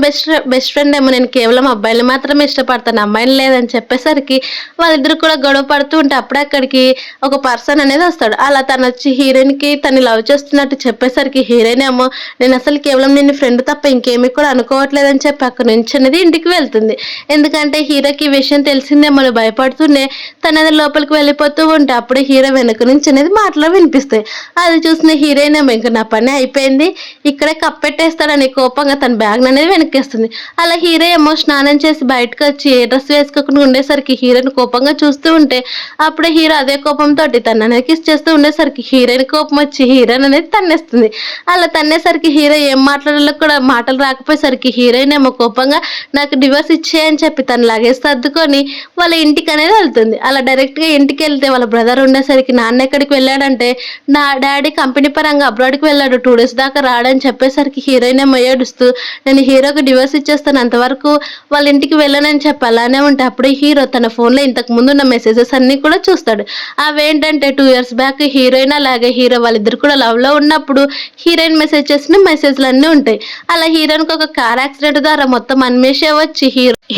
బెస్ట్ ఫ్రెండ్ ఏమో నేను కేవలం అబ్బాయిలు మాత్రమే ఇష్టపడతాను, అమ్మాయిలు లేదని చెప్పేసరికి వాళ్ళిద్దరు కూడా గొడవ పడుతూ ఉంటే అప్పుడే అక్కడికి ఒక పర్సన్ అనేది వస్తాడు. అలా తను వచ్చి హీరోయిన్కి తను లవ్ చేస్తున్నట్టు చెప్పేసరికి హీరోయిన్ ఏమో నేను అసలు కేవలం నిన్ను ఫ్రెండ్ తప్ప ఇంకేమీ కూడా అనుకోవట్లేదని చెప్పి అక్కడ నుంచి అనేది ఇంటికి వెళ్తుంది. ఎందుకంటే హీరోకి ఈ విషయం తెలిసిందేమో భయపడుతూనే తనది లోపలికి వెళ్ళిపోతూ ఉంటే అప్పుడు హీరో వెనక నుంచి అనేది మాటలు వినిపిస్తాయి. అది చూసిన హీరోయిన్ ఏమో ఇంకా నా పని అయిపోయింది, ఇక్కడే కప్పెట్టేస్తాడని కోపంగా తన బ్యాగ్ అనేది వెనక్కేస్తుంది. అలా హీరో ఏమో స్నానం చేసి బయటకు వచ్చి ఏ డ్రెస్ వేసుకోకుండా ఉండేసరికి హీరోయిన్ కోపంగా చూస్తూ ఉంటే అప్పుడే హీరో అదే కోపంతో తన అనేది కిస్ చేస్తూ ఉండేసరికి హీరోయిన్ కోపం వచ్చి హీరోయిన్ అనేది తన్నేస్తుంది. అలా తన్నేసరికి హీరో ఏం మాట్లాడాలో కూడా మాటలు రాకపోయేసరికి హీరోయిన్ ఏమో కోపంగా నాకు డివోర్స్ ఇచ్చేయని చెప్పి తను లగేజ్ సర్దుకొని వాళ్ళ ఇంటికి అనేది వెళ్తుంది. అలా డైరెక్ట్గా ఇంటికి వెళ్తే వాళ్ళ బ్రదర్ ఉండేసరికి నాన్న ఎక్కడికి వెళ్ళాడంటే నా డాడీ కంపెనీ పరంగా అబ్రాడ్కి వెళ్ళాడు, 2 days దాకా రాడని చెప్పేసరికి హీరోయిన్ ఏమో ఏడుస్తూ నేను హీరోకి డివోర్స్ ఇచ్చేస్తాను, అంతవరకు వాళ్ళ ఇంటికి వెళ్ళనని చెప్పి అలానే ఉంటే అప్పుడే హీరో తన ఫోన్లో ఇంతకు ముందు ఉన్న మెసేజెస్ అన్నీ కూడా చూస్తాడు. అవేంటంటే 2 years బ్యాక్ హీరోయిన్ అలాగే హీరో వాళ్ళిద్దరు కూడా లవ్లో ఉన్నప్పుడు హీరోయిన్ మెసేజ్ చేసిన మెసేజ్లు అన్నీ ఉంటాయి. అలా హీరోయిన్కి ఒక కార్ యాక్సిడెంట్ ద్వారా మొత్తం అన్వేషే వచ్చి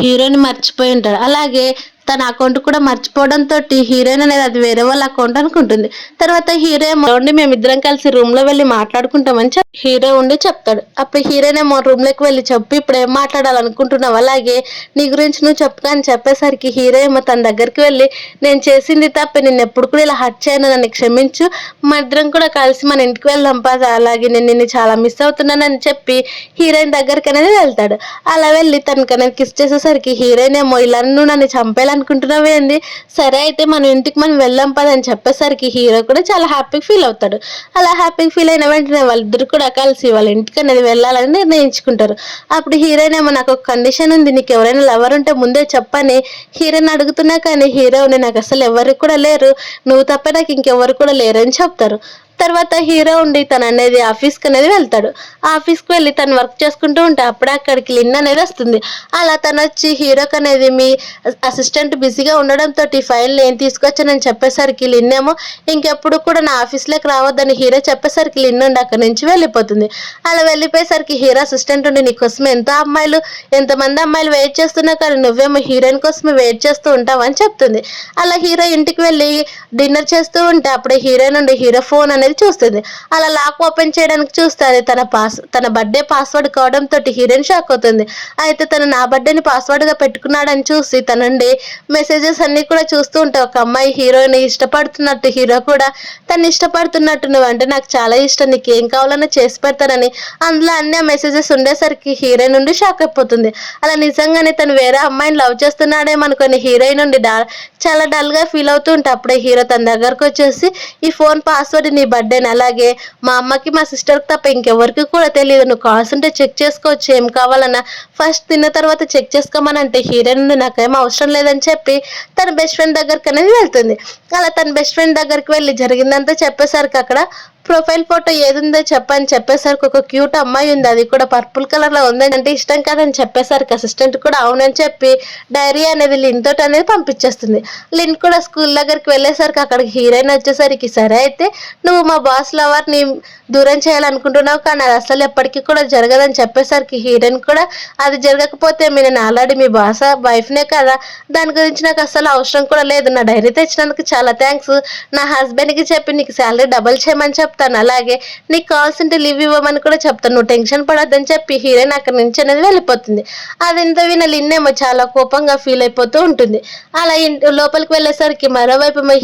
హీరోని మర్చిపోయి ఉంటాడు. అలాగే తన అకౌంట్ కూడా మర్చిపోవడంతో హీరోయిన్ అనేది అది వేరే వాళ్ళ అకౌంట్ అనుకుంటుంది. తర్వాత హీరో ఏమో మేమిద్దరం కలిసి రూమ్ లో వెళ్ళి మాట్లాడుకుంటామని హీరో ఉండి చెప్తాడు. అప్పుడు హీరోయిన్ ఏమో రూమ్ లోకి వెళ్ళి చెప్పి ఇప్పుడు ఏం మాట్లాడాలనుకుంటున్నావు, అలాగే నీ గురించి నువ్వు చెప్పుగా అని చెప్పేసరికి హీరో ఏమో తన దగ్గరికి వెళ్ళి నేను చేసింది తప్ప నేను ఎప్పుడు కూడా ఇలా హర్ట్ చేయను, నన్ను క్షమించు, మా ఇద్దరం కూడా కలిసి మన ఇంటికి వెళ్దాం పద, అలాగే నేను నిన్ను చాలా మిస్ అవుతున్నానని చెప్పి హీరోయిన్ దగ్గరికి అనేది వెళ్తాడు. అలా వెళ్ళి తనకు అనేది కిస్ చేసేసరికి హీరోయిన్ ఏమో ఇలా నువ్వు నన్ను చంపేయాలనుకుంటున్నావే అంది, సరే అయితే మన ఇంటికి మనం వెళ్దాం పదని చెప్పేసరికి హీరో కూడా చాలా హ్యాపీగా ఫీల్ అవుతాడు. అలా హ్యాపీగా ఫీల్ అయిన వెంటనే వాళ్ళిద్దరు కూడా కలిసి వాళ్ళ ఇంటికి అనేది వెళ్ళాలని నిర్ణయించుకుంటారు. అప్పుడు హీరోయిన్ ఏమో నాకు ఒక కండిషన్ ఉంది, నీకు ఎవరైనా లవర్ ఉంటే ముందే చెప్పని హీరోయిన్ అడుగుతున్నా, కానీ హీరో నాకు అసలు ఎవరు కూడా లేరు, నువ్వు తప్ప నాకు ఇంకెవరు కూడా లేరని చెప్తారు. తర్వాత హీరో ఉండి తను అనేది ఆఫీస్కి అనేది వెళ్తాడు. ఆఫీస్కి వెళ్ళి తను వర్క్ చేసుకుంటూ ఉంటే అప్పుడే అక్కడికి లిన్ అనేది వస్తుంది. అలా తను వచ్చి హీరోకి అనేది మీ అసిస్టెంట్ బిజీగా ఉండడంతో ఫైల్ నేను తీసుకొచ్చానని చెప్పేసరికి లిన్ ఏమో ఇంకెప్పుడు కూడా నా ఆఫీస్లోకి రావద్దని హీరో చెప్పేసరికి లిన్ ఉండి అక్కడి నుంచి వెళ్ళిపోతుంది. అలా వెళ్ళిపోయేసరికి హీరో అసిస్టెంట్ ఉండి నీకోసం ఎంతమంది అమ్మాయిలు వెయిట్ చేస్తున్నా కానీ నువ్వేమో హీరోయిన్ కోసమే వెయిట్ చేస్తూ ఉంటావు అని చెప్తుంది. అలా హీరో ఇంటికి వెళ్ళి డిన్నర్ చేస్తూ ఉంటే అప్పుడే హీరోయిన్ ఉండి హీరో ఫోన్ అనేది చూస్తుంది. అలా లాక్ ఓపెన్ చేయడానికి చూస్తే అది తన బర్త్డే పాస్వర్డ్ కావడంతో హీరోయిన్ షాక్ అవుతుంది. అయితే తను నా బర్త్డేని పాస్వర్డ్ గా పెట్టుకున్నాడని చూసి తనండి మెసేజెస్ అన్ని కూడా చూస్తూ ఉంటే ఒక అమ్మాయి హీరోని ఇష్టపడుతున్నట్టు, హీరో కూడా తను ఇష్టపడుతున్నట్టు, నువ్వంటే నాకు చాలా ఇష్టం, నీకు ఏం కావాలన్నా చేసి పెడతానని అందులో అన్ని మెసేజెస్ ఉండేసరికి హీరోయిన్ నుండి షాక్ అయిపోతుంది. అలా నిజంగానే తను వేరే అమ్మాయిని లవ్ చేస్తున్నాడేమనుకొని హీరోయిన్ నుండి చాలా డల్ గా ఫీల్ అవుతూ ఉంటే అప్పుడే హీరో తన దగ్గరకు వచ్చేసి ఈ ఫోన్ పాస్వర్డ్ నీ బర్త్డేని, అలాగే మా అమ్మకి మా సిస్టర్కి తప్ప ఇంకెవరికి కూడా తెలియదు, నువ్వు కాల్స్ ఉంటే చెక్ చేసుకోవచ్చు, ఏం కావాలన్నా ఫస్ట్ తిన్న తర్వాత చెక్ చేసుకోమని అంటే హీరోయిన్ నుండి నాకేం అవసరం లేదని చెప్పి తన బెస్ట్ ఫ్రెండ్ దగ్గరికి అనేది వెళ్తుంది. అలా తన బెస్ట్ ఫ్రెండ్ దగ్గరికి వెళ్ళి జరిగిందంతా చెప్పేసరికి అక్కడ ప్రొఫైల్ ఫోటో ఏది ఉందో చెప్పని చెప్పేసరికి ఒక క్యూట్ అమ్మాయి ఉంది, అది కూడా పర్పుల్ కలర్ లో ఉంది అంటే ఇష్టం కదని చెప్పేసరికి అసిస్టెంట్ కూడా అవునని చెప్పి డైరీ అనేది లిన్ తోటి అనేది పంపించేస్తుంది. లిన్ కూడా స్కూల్ దగ్గరికి వెళ్ళేసరికి అక్కడికి హీరోయిన్ వచ్చేసరికి సరే అయితే నువ్వు మా బాస్ లవర్ ని దూరం చేయాలనుకుంటున్నావు కానీ అది అసలు ఎప్పటికీ కూడా జరగదని చెప్పేసరికి హీరోయిన్ కూడా అది జరగకపోతే నేను ఆల్రెడీ మీ బాస్ వైఫ్నే కదా, దాని గురించి నాకు అసలు అవసరం కూడా లేదు, నా డైరీ తెచ్చినందుకు చాలా థ్యాంక్స్, నా హస్బెండ్కి చెప్పి నీకు శాలరీ డబుల్ చేయమని చెప్తాను చెప్తాను, అలాగే నీకు కావాల్సింటే లీవ్ ఇవ్వమని కూడా చెప్తాను, నువ్వు టెన్షన్ పడొద్దని చెప్పి హీరోయిన్ అక్కడి నుంచి అనేది వెళ్ళిపోతుంది. అది ఇంత విన లిన్నేమో చాలా కోపంగా ఫీల్ అయిపోతూ ఉంటుంది. అలా లోపలికి వెళ్ళేసరికి మరోవైపు మా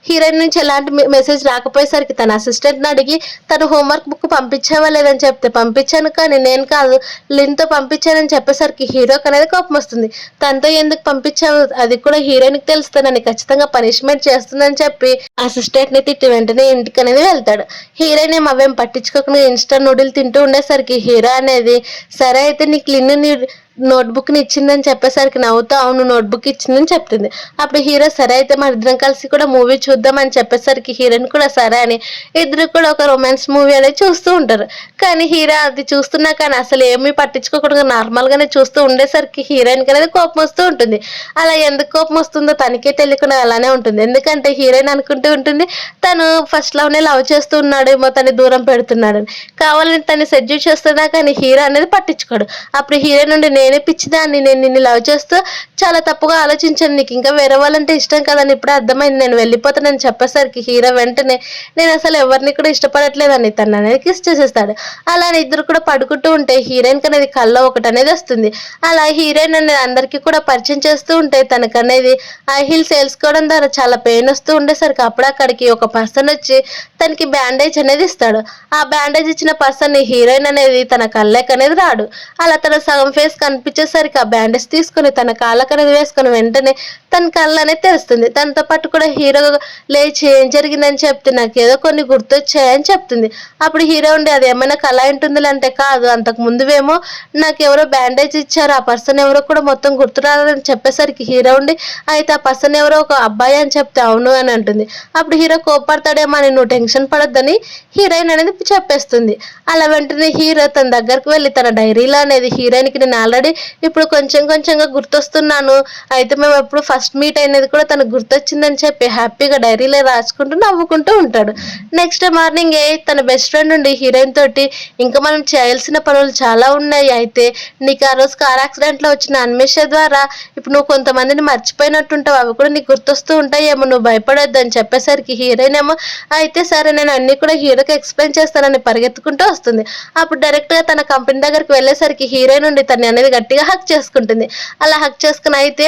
హీరోయిన్ నుంచి ఎలాంటి మెసేజ్ రాకపోయేసరికి తన అసిస్టెంట్ని అడిగి తను హోంవర్క్ బుక్ పంపించావా లేదని చెప్తే పంపించాను కానీ నేను కాదు లిన్తో పంపించానని చెప్పేసరికి హీరోకి అనేది కోపం వస్తుంది. తనతో ఎందుకు పంపించావు, అది కూడా హీరోయిన్కి తెలుస్తానని ఖచ్చితంగా పనిష్మెంట్ చేస్తుందని చెప్పి అసిస్టెంట్ని తిట్టి వెంటనే ఇంటికి అనేది వెళ్తాడు. హీరోయిన్ ఏమో అవేం పట్టించుకోకుండా ఇన్స్టంట్ నూడిల్ తింటూ ఉండేసరికి హీరో అనేది సరే అయితే నీకు లిన్ను నోట్బుక్ని ఇచ్చిందని చెప్పేసరికి నవ్వుతూ అవును నోట్బుక్ ఇచ్చిందని చెప్తుంది. అప్పుడు హీరో సరే అయితే మన ఇద్దరం కలిసి కూడా మూవీ చూద్దామని చెప్పేసరికి హీరోయిన్ కూడా సరే అని ఇద్దరు కూడా ఒక రొమాన్స్ మూవీ అనేది చూస్తూ ఉంటారు. కానీ హీరో అది చూస్తున్నా కానీ అసలు ఏమీ పట్టించుకోకుండా నార్మల్గానే చూస్తూ ఉండేసరికి హీరోయిన్కి అనేది కోపం వస్తూ ఉంటుంది. అలా ఎందుకు కోపం వస్తుందో తనకే తెలియకుండా అలానే ఉంటుంది. ఎందుకంటే హీరోయిన్ అనుకుంటూ ఉంటుంది తను ఫస్ట్ లోనే లవ్ చేస్తూ ఉన్నాడేమో, తను దూరం పెడుతున్నాడని, కావాలని తను సెడ్యూల్ చేస్తున్నా కానీ హీరో అనేది పట్టించుకోడు. అప్పుడు హీరో నుండి నేనే పిచ్చిదాన్ని, నేను నిన్ను లవ్ చేస్తూ చాలా తప్పుగా ఆలోచించాను, నీకు ఇంకా వేరే వాళ్ళంటే ఇష్టం కదని ఇప్పుడే అర్థమైంది, నేను వెళ్ళిపోతానని చెప్పేసరికి హీరో వెంటనే నేను అసలు ఎవరిని కూడా ఇష్టపడట్లేదని తను అనేది కిస్ చేసేస్తాడు. అలానే ఇద్దరు కూడా పడుకుంటూ ఉంటే హీరోయిన్కి అనేది కళ్ళ ఒకటి అనేది వస్తుంది. అలా హీరోయిన్ అనేది అందరికీ కూడా పరిచయం చేస్తూ ఉంటే తనకు అనేది హై హీల్స్ వేసుకోవడం ద్వారా చాలా పెయిన్ వస్తూ ఉండేసరికి అప్పుడు అక్కడికి ఒక పర్సన్ వచ్చి తనకి బ్యాండేజ్ అనేది ఇస్తాడు. ఆ బ్యాండేజ్ ఇచ్చిన పర్సన్ హీరోయిన్ అనేది తన కళ్ళకి అనేది రాడు. అలా తన సగం ఫేస్ కనిపించేసరికి ఆ బ్యాండేజ్ తీసుకుని తన కాళ్ళకి అనేది వేసుకుని వెంటనే తన కళ్ళు అనేది తెలుస్తుంది. తనతో పాటు కూడా హీరో లేచి ఏం జరిగిందని చెప్తే నాకు ఏదో కొన్ని గుర్తొచ్చాయని చెప్తుంది. అప్పుడు హీరో ఉండి అది ఏమైనా కళ ఉంటుందిలే అంటే కాదు, అంతకు ముందువేమో నాకు ఎవరో బ్యాండేజ్ ఇచ్చారు, ఆ పర్సన్ ఎవరో కూడా మొత్తం గుర్తురాలని చెప్పేసరికి హీరో ఉండి అయితే ఆ పర్సన్ ఎవరో ఒక అబ్బాయి అని చెప్తే అవును అని అంటుంది. అప్పుడు హీరో కోపడతాడేమో అని నువ్వు టెన్షన్ పడొద్దని హీరోయిన్ అనేది చెప్పేస్తుంది. అలా వెంటనే హీరో తన దగ్గరకు వెళ్ళి తన డైరీలో అనేది హీరోయిన్కి నేను ఆల్రెడీ ఇప్పుడు కొంచెం కొంచెంగా గుర్తొస్తున్నాను, అయితే మేము ఎప్పుడు ఫస్ట్ మీట్ అయినది కూడా తనకు గుర్తొచ్చిందని చెప్పి హ్యాపీగా డైరీలో రాసుకుంటూ నవ్వుకుంటూ ఉంటాడు. నెక్స్ట్ మార్నింగ్ తన బెస్ట్ ఫ్రెండ్ ఉండి హీరోయిన్ తోటి ఇంకా మనం చేయాల్సిన పనులు చాలా ఉన్నాయి, అయితే నీకు ఆ రోజు కార్ యాక్సిడెంట్లో వచ్చిన అన్వేష ద్వారా ఇప్పుడు నువ్వు కొంతమందిని మర్చిపోయినట్టుంటావు, అవి కూడా నీకు గుర్తొస్తూ ఉంటాయేమో, నువ్వు భయపడొద్దు అని చెప్పేసరికి హీరోయిన్ ఏమో అయితే సరే నేను అన్ని కూడా హీరోకి ఎక్స్ప్లెయిన్ చేస్తానని పరిగెత్తుకుంటూ వస్తుంది. అప్పుడు డైరెక్ట్గా తన కంపెనీ దగ్గరికి వెళ్ళేసరికి హీరోయిన్ ఉండి తను అనేది గట్టిగా హక్ చేసుకుంటుంది. అలా హక్ చేసుకుని అయితే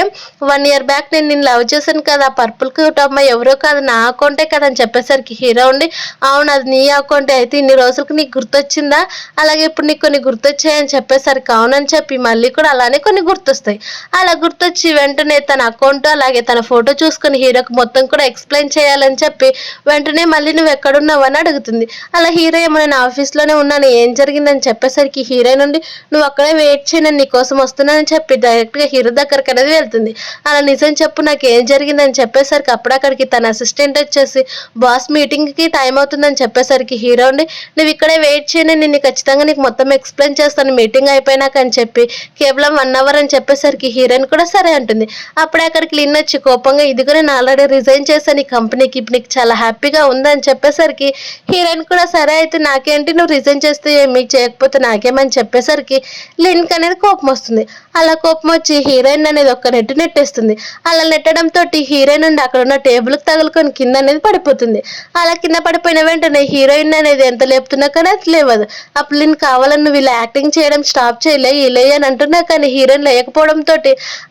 1 year బ్యాక్ నేను నిన్ను లవ్ చేశాను కదా, పర్పుల్ క్యూట్ అమ్మాయి ఎవరో కాదు నా అకౌంటే కదా అని చెప్పేసరికి హీరో ఉండి అవును అది నీ అకౌంటే, అయితే ఇన్ని రోజులకు నీకు గుర్తొచ్చిందా, అలాగే ఇప్పుడు నీకు కొన్ని గుర్తొచ్చాయని చెప్పేసరికి అవునని చెప్పి మళ్ళీ కూడా అలానే కొన్ని గుర్తొస్తాయి. అలా గుర్తొచ్చి వెంటనే తన అకౌంట్ అలాగే తన ఫోటో చూసుకుని హీరోకి మొత్తం కూడా ఎక్స్ప్లెయిన్ చేయాలని చెప్పి వెంటనే మళ్ళీ నువ్వు ఎక్కడున్నావు అని అడుగుతుంది. అలా హీరో ఏమో నేను ఆఫీస్లోనే ఉన్నాను, ఏం జరిగిందని చెప్పేసరికి హీరో నుండి నువ్వు అక్కడే వెయిట్ చేయను నీకోసం వస్తున్నానని చెప్పి డైరెక్ట్గా హీరో దగ్గరికి అనేది వెళ్తుంది. అలా నిజం చెప్పు నాకు ఏం జరిగిందని చెప్పేసరికి అప్పుడు అక్కడికి తన అసిస్టెంట్ వచ్చేసి బాస్ మీటింగ్కి టైం అవుతుందని చెప్పేసరికి హీరో ఉండి నువ్వు ఇక్కడే వెయిట్ చేయను, నిన్ను ఖచ్చితంగా నీకు మొత్తం ఎక్స్ప్లెయిన్ చేస్తాను మీటింగ్ అయిపోయినాక అని చెప్పి కేవలం 1 hour అని చెప్పేసరికి హీరోయిన్ కూడా సరే అంటుంది. అప్పుడే అక్కడికి లిన్ వచ్చి కోపంగా ఇదిగో నేను ఆల్రెడీ రిజైన్ చేశాను ఈ కంపెనీకి, ఇప్పుడు నీకు చాలా హ్యాపీగా ఉందని చెప్పేసరికి హీరోయిన్ కూడా సరే అయితే నాకేంటి నువ్వు రిజైన్ చేస్తే ఏమి చేయకపోతే నాకేమని చెప్పేసరికి లిన్కి అనేది కోపం వస్తుంది. అలా కోపం వచ్చి హీరోయిన్ అనేది ఒక్క నెట్టేస్తుంది. అలా నెట్టడంతో హీరోయిన్ నుండి అక్కడ ఉన్న టేబుల్కి తగులుకొని కింద అనేది పడిపోతుంది. అలా కింద పడిపోయిన వెంటనే హీరోయిన్ అనేది ఎంత లేపుతున్నా కానీ అది లేవదు. అప్పుడు లిన్ కావాలని నువ్వు ఇలా యాక్టింగ్ చేయడం స్టాప్ చేయలే ఇలా అని అంటున్నా కానీ హీరోయిన్ లేకపోవడంతో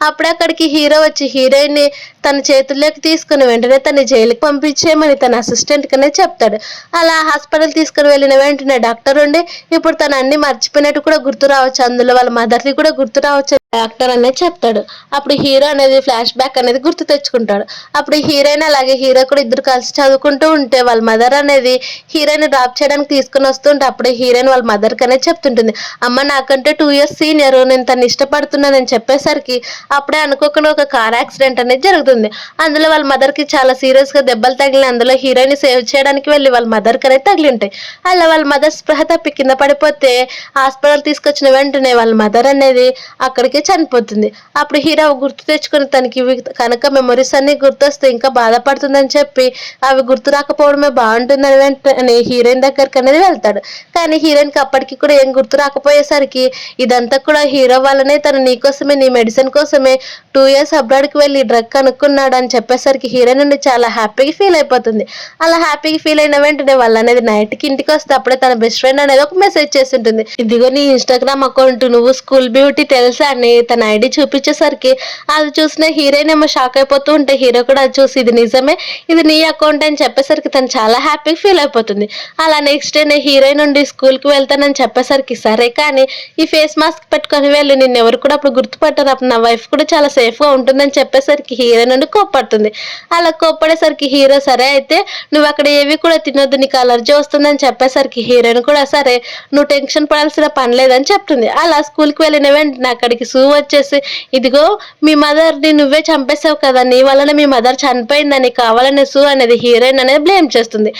అప్పుడే అక్కడికి హీరో వచ్చి హీరోయిన్ని తన చేతుల్లోకి తీసుకుని వెంటనే తన జైలుకి పంపించేయమని తన అసిస్టెంట్కి అనేది చెప్తాడు. అలా హాస్పిటల్ తీసుకుని వెళ్ళిన వెంటనే డాక్టర్ ఉండి ఇప్పుడు తను అన్ని మర్చిపోయినట్టు కూడా గుర్తు రావచ్చు, అందులో వాళ్ళ మదర్ని కూడా గుర్తు రావచ్చు డాక్టర్ అనేది చెప్తాడు. అప్పుడు హీరో అనేది ఫ్లాష్ బ్యాక్ అనేది గుర్తు తెచ్చుకుంటాడు. అప్పుడు హీరోయిన్ అలాగే హీరో కూడా ఇద్దరు కలిసి చదువుకుంటూ ఉంటే వాళ్ళ మదర్ అనేది హీరోయిన్ డ్రాప్ చేయడానికి తీసుకుని వస్తుంటే అప్పుడే హీరోయిన్ వాళ్ళ మదర్కి అనేది చెప్తుంటుంది అమ్మ నాకంటే 2 years సీనియర్, నేను తను ఇష్టపడుతున్నానని చెప్పేసరికి అప్పుడే అనుకోకుండా ఒక కార్ యాక్సిడెంట్ అనేది జరుగుతుంది. అందులో వాళ్ళ మదర్కి చాలా సీరియస్గా దెబ్బలు తగిలి అందులో హీరోయిన్ సేవ్ చేయడానికి వెళ్ళి వాళ్ళ మదర్కి అనేది తగిలి ఉంటాయి. అలా వాళ్ళ మదర్ స్పృహ తప్పి కింద పడిపోతే హాస్పిటల్ తీసుకొచ్చిన వెంటనే వాళ్ళ మదర్ అనేది అక్కడికి చనిపోతుంది. అప్పుడు హీరో గుర్తు తెచ్చుకుని తనకి కనుక మెమొరీస్ అన్ని గుర్తొస్తే ఇంకా బాధపడుతుందని చెప్పి అవి గుర్తు రాకపోవడమే బాగుంటుందని వెంటనే హీరోయిన్ దగ్గరికి అనేది వెళ్తాడు. కానీ హీరోయిన్కి అప్పటికి కూడా ఏం గుర్తు రాకపోయేసరికి ఇదంతా కూడా హీరో వల్లనే, తను నీకోసమే నీ మెడిసిన్ కోసమే 2 years అబ్రాడ్కి వెళ్ళి డ్రగ్ కనుక్కొని కనుక్కున్నాడు అని చెప్పేసరికి హీరోయిన్ నుండి చాలా హ్యాపీగా ఫీల్ అయిపోతుంది. అలా హ్యాపీగా ఫీల్ అయిన వెంటనే వాళ్ళు అనేది నైట్కి ఇంటికి వస్తే అప్పుడే తన బెస్ట్ ఫ్రెండ్ అనేది ఒక మెసేజ్ చేసి ఉంటుంది. ఇదిగో నీ ఇన్స్టాగ్రామ్ అకౌంట్, నువ్వు స్కూల్ బ్యూటీ తెలుసా అని తన ఐడి చూపించేసరికి అది చూసిన హీరోయిన్ ఏమో షాక్ అయిపోతూ ఉంటే హీరో కూడా అది చూసి ఇది నిజమే, ఇది నీ అకౌంట్ అని చెప్పేసరికి తను చాలా హ్యాపీగా ఫీల్ అయిపోతుంది. అలా నెక్స్ట్ డే నేను హీరోయిన్ నుండి స్కూల్కి వెళ్తానని చెప్పేసరికి సరే కానీ ఈ ఫేస్ మాస్క్ పెట్టుకొని వెళ్ళి నిన్ను ఎవరు కూడా అప్పుడు గుర్తుపట్టారు, అప్పుడు నా వైఫ్ కూడా చాలా సేఫ్గా ఉంటుందని చెప్పేసరికి హీరోయిన్ నుండి కోప్పడుతుంది. అలా కోప్పడేసరికి హీరో సరే అయితే నువ్వు అక్కడ ఏవి కూడా తినొద్దు, నీకు అలర్జీ వస్తుందని చెప్పేసరికి హీరోయిన్ కూడా సరే నువ్వు టెన్షన్ పడాల్సిన పని లేదని చెప్తుంది. అలా స్కూల్కి వెళ్ళిన వెంటనే అక్కడికి సూ వచ్చేసి ఇదిగో మీ మదర్ని నువ్వే చంపేసావు కదా, నీ వలన మీ మదర్ చనిపోయిందని కావాలని సూ అనేది హీరోయిన్ అనేది బ్లేమ్ చేస్తుంది.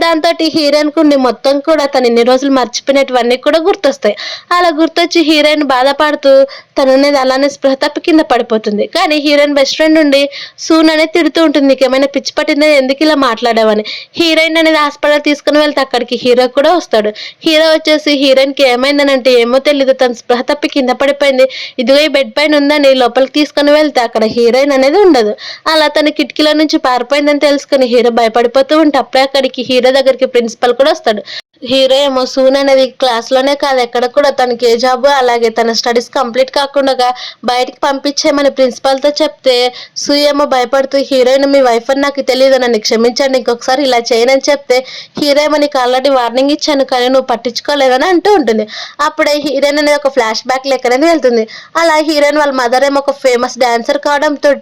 దాంతో హీరోయిన్ కుండి మొత్తం కూడా తను ఇన్ని రోజులు మర్చిపోయినటువన్నీ కూడా గుర్తొస్తాయి. అలా గుర్తొచ్చి హీరోయిన్ బాధపడుతూ తను అనేది అలానే స్పృహ తప్పి కింద పడిపోతుంది. కానీ హీరోయిన్ బెస్ట్ ఫ్రెండ్ నుండి సూన్ అనేది తిడుతూ ఉంటుంది, నీకేమైనా పిచ్చి పట్టిందా, ఎందుకు ఇలా మాట్లాడావని. హీరోయిన్ అనేది హాస్పిటల్ తీసుకుని వెళ్తే అక్కడికి హీరో కూడా వస్తాడు. హీరో వచ్చేసి హీరోయిన్కి ఏమైందని అంటే ఏమో తెలీదు, తను స్పృహ తప్పి కింద పడిపోయింది, ఇదిగో ఈ బెడ్ పైన ఉందని లోపలికి తీసుకుని వెళ్తే అక్కడ హీరోయిన్ అనేది ఉండదు. అలా తన కిటికీలో నుంచి పారిపోయిందని తెలుసుకుని హీరో భయపడిపోతూ ఉంటే అప్పుడే అక్కడికి హీరో దగ్గరికి ప్రిన్సిపల్ కూడా వస్తాడు. హీరో ఏమో సూన్ అనేది క్లాస్లోనే కాదు ఎక్కడ కూడా తనకి ఏ జాబ్ అలాగే తన స్టడీస్ కంప్లీట్ కాకుండా బయటికి పంపించేయమని ప్రిన్సిపల్తో చెప్తే సూ ఏమో భయపడుతూ హీరోయిన్ మీ వైఫ్ అని నాకు తెలియదు, నన్ను క్షమించండి, ఇంకొకసారి ఇలా చేయనని చెప్తే హీరో ఏమో నీకు ఆల్రెడీ వార్నింగ్ ఇచ్చాను కానీ నువ్వు పట్టించుకోలేదని అంటూ ఉంటుంది. అప్పుడే హీరోయిన్ అనేది ఒక ఫ్లాష్ బ్యాక్ లెక్కనే వెళ్తుంది. అలా హీరోయిన్ వాళ్ళ మదర్ ఏమో ఒక ఫేమస్ డాన్సర్ కావడంతో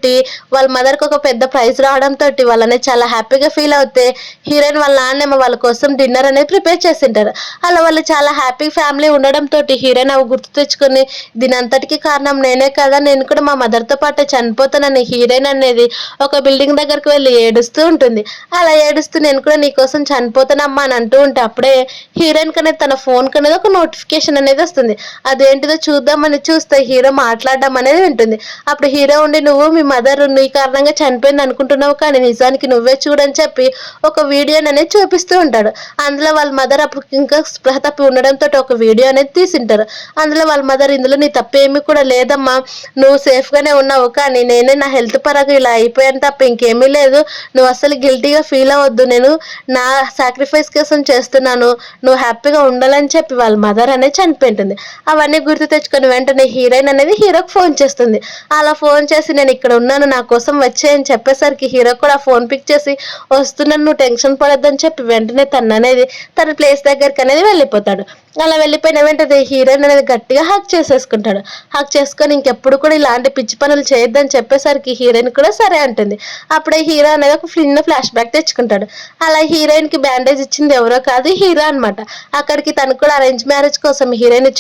వాళ్ళ మదర్కి ఒక పెద్ద ప్రైజ్ రావడంతో వాళ్ళనే చాలా హ్యాపీగా ఫీల్ అవుతే హీరోయిన్ వాళ్ళ నాన్నేమో వాళ్ళ కోసం డిన్నర్ అనేది ప్రిపేర్ చేసింటారు. అలా వాళ్ళు చాలా హ్యాపీ ఫ్యామిలీ ఉండడంతో హీరోయిన్ అవి గుర్తు తెచ్చుకొని దీని అంతటికి కారణం నేనే కదా, నేను కూడా మా మదర్తో పాటు చనిపోతానని హీరోయిన్ అనేది ఒక బిల్డింగ్ దగ్గరకు వెళ్ళి ఏడుస్తూ ఉంటుంది. అలా ఏడుస్తూ నేను కూడా నీకోసం చనిపోతానమ్మా అని అంటూ ఉంటే అప్పుడే హీరోయిన్ కనేది తన ఫోన్ కనేది ఒక నోటిఫికేషన్ అనేది వస్తుంది. అదేంటిదో చూద్దామని చూస్తే హీరో మాట్లాడడం అనేది ఉంటుంది. అప్పుడు హీరో ఉండి నువ్వు మీ మదర్ నీ కారణంగా చనిపోయింది అనుకుంటున్నావు కానీ నిజానికి నువ్వే చూడని చెప్పి ఒక వీడియోని అనేది చూపిస్తూ ఉంటాడు. అందులో వాళ్ళ మదర్ అప్పుడు ఇంకా స్పృహ తప్పి ఉండడంతో ఒక వీడియో అనేది తీసింటారు. అందులో వాళ్ళ మదర్ ఇందులో నీ తప్పేమీ కూడా లేదమ్మా, నువ్వు సేఫ్గానే ఉన్నావు కానీ నేనే నా హెల్త్ పరంగా ఇలా అయిపోయాను తప్ప ఇంకేమీ లేదు, నువ్వు అసలు గిల్టీగా ఫీల్ అవ్వద్దు, నేను నా సాక్రిఫైస్ కోసం చేస్తున్నాను, నువ్వు హ్యాపీగా ఉండాలని చెప్పి వాళ్ళ మదర్ అనేది చనిపోయింటుంది. అవన్నీ గుర్తు తెచ్చుకొని వెంటనే హీరోయిన్ అనేది హీరోకి ఫోన్ చేస్తుంది. అలా ఫోన్ చేసి నేను ఇక్కడ ఉన్నాను నా కోసం వచ్చేయని చెప్పేసరికి హీరో కూడా ఫోన్ పిక్ చేసి వస్తున్నాను నువ్వు టెన్షన్ పడొద్దని చెప్పి వెంటనే తను అనేది తన ప్లేస్ దగ్గరికి అనేది వెళ్ళిపోతాడు. అలా వెళ్ళిపోయిన వెంటనే హీరోయిన్ అనేది గట్టిగా హక్ చేసేసుకుంటాడు. హక్ చేసుకొని ఇంకెప్పుడు కూడా ఇలాంటి పిచ్చి పనులు చేయొద్దని చెప్పేసరికి హీరోయిన్ కూడా సరే అంటుంది. అప్పుడే హీరో అనేది ఒక చిన్న ఫ్లాష్ బ్యాక్ తెచ్చుకుంటాడు. అలా హీరోయిన్ కి బ్యాండేజ్ ఇచ్చింది ఎవరో కాదు హీరో అనమాట. అక్కడికి తను కూడా అరేంజ్ మ్యారేజ్ కోసం హీరోయిన్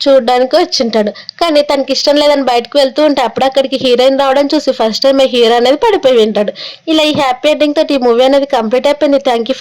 చూడడానికి వచ్చింటాడు. కానీ తనకి ఇష్టం లేదని బయటకు వెళ్తూ ఉంటే అప్పుడు అక్కడికి హీరోయిన్ రావడం చూసి ఫస్ట్ టైం హీరో అనేది పడిపోయి ఉంటాడు. ఇలా ఈ హ్యాపీ ఎండింగ్ తోటి ఈ మూవీ అనేది కంప్లీట్ అయిపోయింది. Thank you.